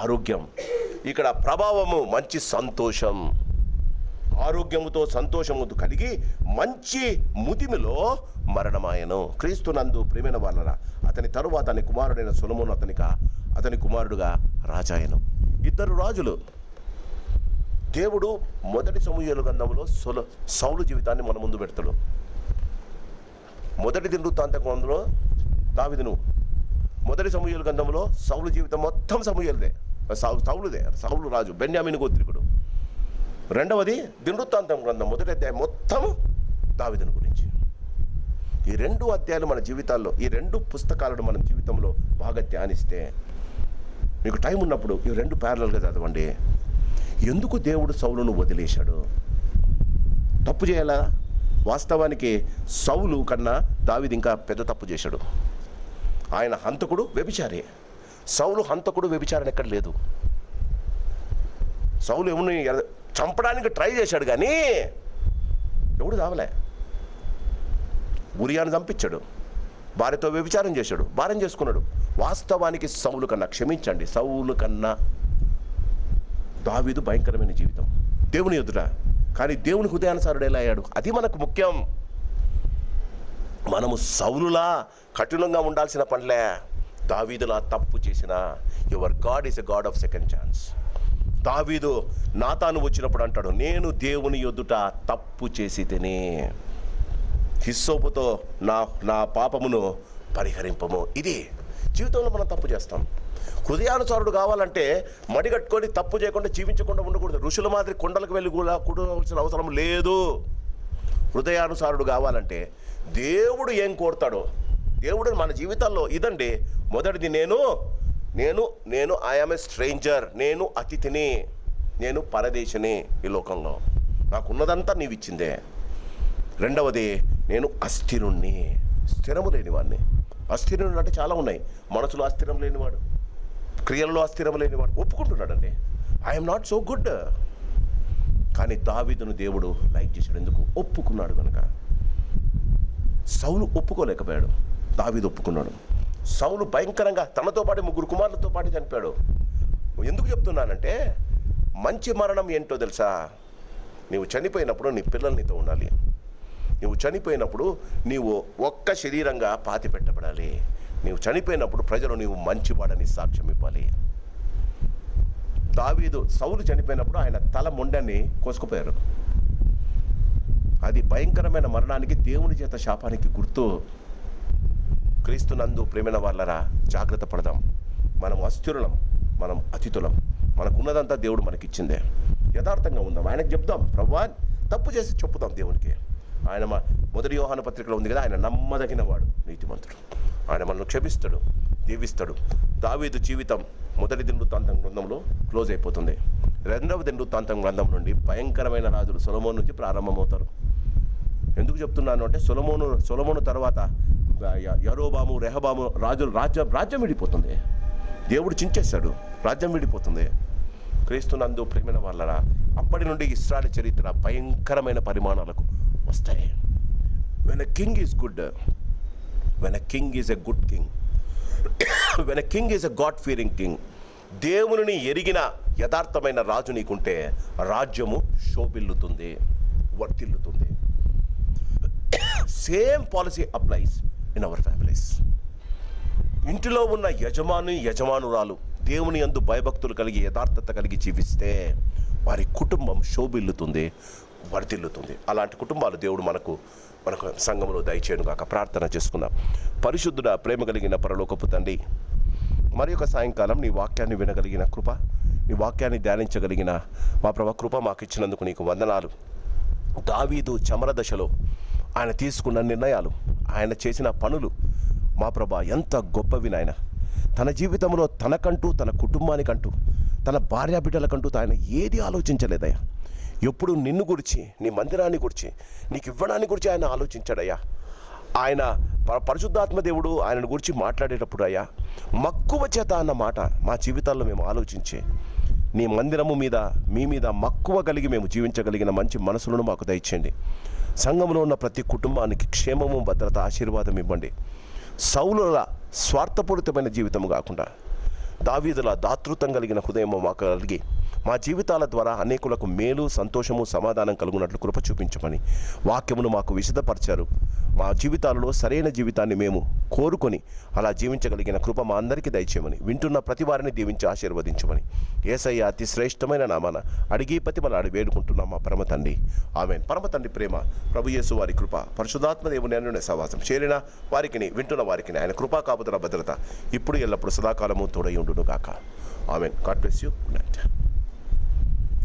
ఆరోగ్యం. ఇక్కడ ప్రభావము మంచి సంతోషం, ఆరోగ్యముతో సంతోషముతో కలిగి మంచి ముదిమిలో మరణమాయను. క్రీస్తునందు ప్రియమైన వాళ్ళరా, అతని తరువాత అతని కుమారుడైన సొలొమోను అతని కుమారుడుగా రాజాయను. 2 రాజులు. దేవుడు మొదటి సమూయేలు గ్రంథంలో సౌలు జీవితాన్ని మన ముందు పెడతాడు. మొదటి దినవృత్తాంతం గ్రంథంలో దావీదును, మొదటి సమూయేలు గ్రంథంలో సౌలు జీవితం మొత్తం సౌలు రాజు, బెన్యామీను గోత్రికుడు. రెండవది దినవృత్తాంతం గ్రంథం మొదటి అధ్యాయం మొత్తం దావీదును గురించి. ఈ 2 అధ్యాయాలు మన జీవితాల్లో, ఈ 2 పుస్తకాలను మన జీవితంలో బాగా ధ్యానిస్తే, మీకు టైం ఉన్నప్పుడు ఈ 2 ప్యారలల్గా చదవండి. ఎందుకు దేవుడు సౌలును వదిలేశాడు? తప్పు చేయాలా? వాస్తవానికి సౌలు కన్నా దావీదు ఇంకా పెద్ద తప్పు చేశాడు. ఆయన హంతకుడు, వ్యభిచారి. సౌలు హంతకుడు, వ్యభిచారని ఎక్కడ లేదు. సౌలు ఎవరిని చంపడానికి ట్రై చేశాడు కానీ ఎవడు చావలే. ఉరియాను చంపించాడు, భార్యతో వ్యభిచారం చేశాడు, భార్యం చేసుకున్నాడు. వాస్తవానికి సౌలు కన్నా దావీదు భయంకరమైన జీవితం దేవుని ఎదుట. కానీ దేవుని హృదయానుసారుడు ఎలా అయ్యాడు? అది మనకు ముఖ్యం. మనము సౌలులా కఠినంగా ఉండాల్సిన పనిలే, దావీదులా తప్పు చేసిన. Your God is a God of second chance. దావీదు నాతాను వచ్చినప్పుడు అంటాడు, నేను దేవుని ఎదుట తప్పు చేసి తిని హిస్సోపుతో నా పాపమును పరిహరింపము. ఇది జీవితంలో మనం తప్పు చేస్తాం. హృదయానుసారుడు కావాలంటే మడిగట్టుకొని తప్పు చేయకుండా జీవించకుండా ఉండకూడదు. ఋషుల మాదిరి కొండలకు వెళ్ళి కూడా కూడవలసిన అవసరం లేదు. హృదయానుసారుడు కావాలంటే దేవుడు ఏం కోరుతాడో, దేవుడు మన జీవితాల్లో ఇదండి. మొదటిది నేను ఐఎమ్ ఏ స్ట్రేంజర్, నేను అతిథిని, నేను పరదేశిని ఈ లోకంలో, నాకున్నదంతా నీవు ఇచ్చిందే. రెండవది, నేను అస్థిరుణ్ణి, స్థిరము లేనివాడిని. అస్థిరుడు అంటే చాలా ఉన్నాయి. మనసులో అస్థిరం లేనివాడు, క్రియల్లో అస్థిరం లేనివాడు ఒప్పుకుంటున్నాడండి, ఐఎమ్ నాట్ సో గుడ్. కానీ దావీదును దేవుడు లైక్ చేశాడు. ఎందుకు? ఒప్పుకున్నాడు కనుక. సౌలు ఒప్పుకోలేకపోయాడు, దావీదు ఒప్పుకున్నాడు. సౌలు భయంకరంగా తనతో పాటు 3 కుమారులతో పాటు చనిపోయాడు. ఎందుకు చెప్తున్నానంటే, మంచి మరణం ఏంటో తెలుసా? నీవు చనిపోయినప్పుడు నీ పిల్లలు నీతో ఉండాలి. నువ్వు చనిపోయినప్పుడు నీవు ఒక్క శరీరంగా పాతి పెట్టబడాలి. నీవు చనిపోయినప్పుడు ప్రజలు నీవు మంచివాడని సాక్ష్యం ఇవ్వాలి. సౌలు చనిపోయినప్పుడు ఆయన తల మొండాన్ని కోసుకుపోయారు. అది భయంకరమైన మరణానికి, దేవుని చేత శాపానికి గుర్తు. క్రీస్తునందు ప్రేమైన వాళ్ళరా, జాగ్రత్త పడదాం. మనం అస్థిరులం, మనం అతిథులం. మనకున్నదంతా దేవుడు మనకిచ్చిందే. యథార్థంగా ఉందాం, ఆయనకు చెప్దాం. ప్రభువా, తప్పు చేసి చెప్పుదాం దేవునికి. ఆయన మొదటి యోహాను పత్రికలో ఉంది కదా, ఆయన నమ్మదగినవాడు, నీతిమంతుడు. ఆయన మనల్ని క్షమిస్తాడు, దీవిస్తాడు. దావీదు జీవితం మొదటి దినవృత్తాంతం గ్రంథంలో క్లోజ్ అయిపోతుంది. రెండవ దినవృత్తాంతం గ్రంథం నుండి భయంకరమైన రాజులు సొలొమోను నుంచి ప్రారంభమవుతారు. ఎందుకు చెప్తున్నాను అంటే, సొలొమోను తర్వాత యరోబాము, రెహబాము రాజులు రాజ్యం విడిపోతుంది. దేవుడు చించేశాడు, రాజ్యం విడిపోతుంది. క్రీస్తునందు ప్రేమైన వాళ్ళరా, అప్పటి నుండి ఇశ్రాయేలు చరిత్ర భయంకరమైన పరిమాణాలకు వస్తాయి. When a king is good, when a king is a good king, when a king is a God-fearing king, దేవుని ఎరిగిన యథార్థమైన రాజు నీకుంటే రాజ్యము శోభిల్లుతుంది, వర్తిల్లుతుంది. Same policy applies in our families. ఇంటిలో ఉన్న యజమానురాలు దేవుని యందు భయభక్తులు కలిగి యథార్థత కలిగి జీవిస్తే వారి కుటుంబం శోభిల్లుతుంది, వర్ధిల్లుతుంది. అలాంటి కుటుంబాలు దేవుడు మనకు సంఘంలో దయచేయను గాక. ప్రార్థన చేసుకుందాం. పరిశుద్ధుడ, ప్రేమ కలిగిన పరలోకపు తండ్రి, మరి ఒక సాయంకాలం నీ వాక్యాన్ని వినగలిగిన కృప, నీ వాక్యాన్ని ధ్యానించగలిగిన మా ప్రభు కృప మాకు ఇచ్చినందుకు నీకు వందనాలు. దావీదు చమర దశలో ఆయన తీసుకున్న నిర్ణయాలు, ఆయన చేసిన పనులు మా ప్రభా ఎంత గొప్పవి నాయన. తన జీవితంలో తనకంటూ, తన కుటుంబానికంటూ, తన భార్యాబిడ్డలకంటూ ఆయన ఏది ఆలోచించలేదయ్యా. ఎప్పుడు నిన్ను గురించి, నీ మందిరాన్ని గురించి, నీకు ఇవ్వడాన్ని గురించి ఆయన ఆలోచించాడయ్యా. ఆయన పరిశుద్ధాత్మ దేవుడు ఆయనను గురించి మాట్లాడేటప్పుడు అయ్యా, మక్కువ చేత అన్న మాట మా జీవితాల్లో మేము ఆలోచించే, నీ మందిరము మీద, మీ మీద మక్కువ కలిగి మేము జీవించగలిగిన మంచి మనసులను మాకు దయచేయండి. సంఘంలో ఉన్న ప్రతి కుటుంబానికి క్షేమము, భద్రత, ఆశీర్వాదం ఇవ్వండి. సౌలుల స్వార్థపూరితమైన జీవితం కాకుండా దావీదుల దాతృత్వం కలిగిన హృదయం మాకు కలిగి మా జీవితాల ద్వారా అనేకులకు మేలు, సంతోషము, సమాధానం కలుగునట్లు కృప చూపించమని వాక్యమును మాకు విశదపరిచారు. మా జీవితాలలో సరైన జీవితాన్ని మేము కోరుకొని అలా జీవించగలిగిన కృప మా అందరికీ దయచేయమని, వింటున్న ప్రతి వారిని దీవించి ఆశీర్వదించమని యేసయ్య అతి శ్రేష్టమైన నామాన అడిగి ప్రతిమలాడి వేడుకుంటున్నాం మా పరమ తండ్రి. ఆమేన్. పరమ తండ్రి ప్రేమ, ప్రభు యేసు వారి కృప, పరిశుద్ధాత్మ దేవుని అన్యోన్య సహవాసం చేరిన వారికిని, వింటున్న వారికిని ఆయన కృపా కాపుదల భద్రత ఇప్పుడు ఎల్లప్పుడు సదాకాలము తోడై ఉండును గాక. ఆమేన్. God bless you. Good night.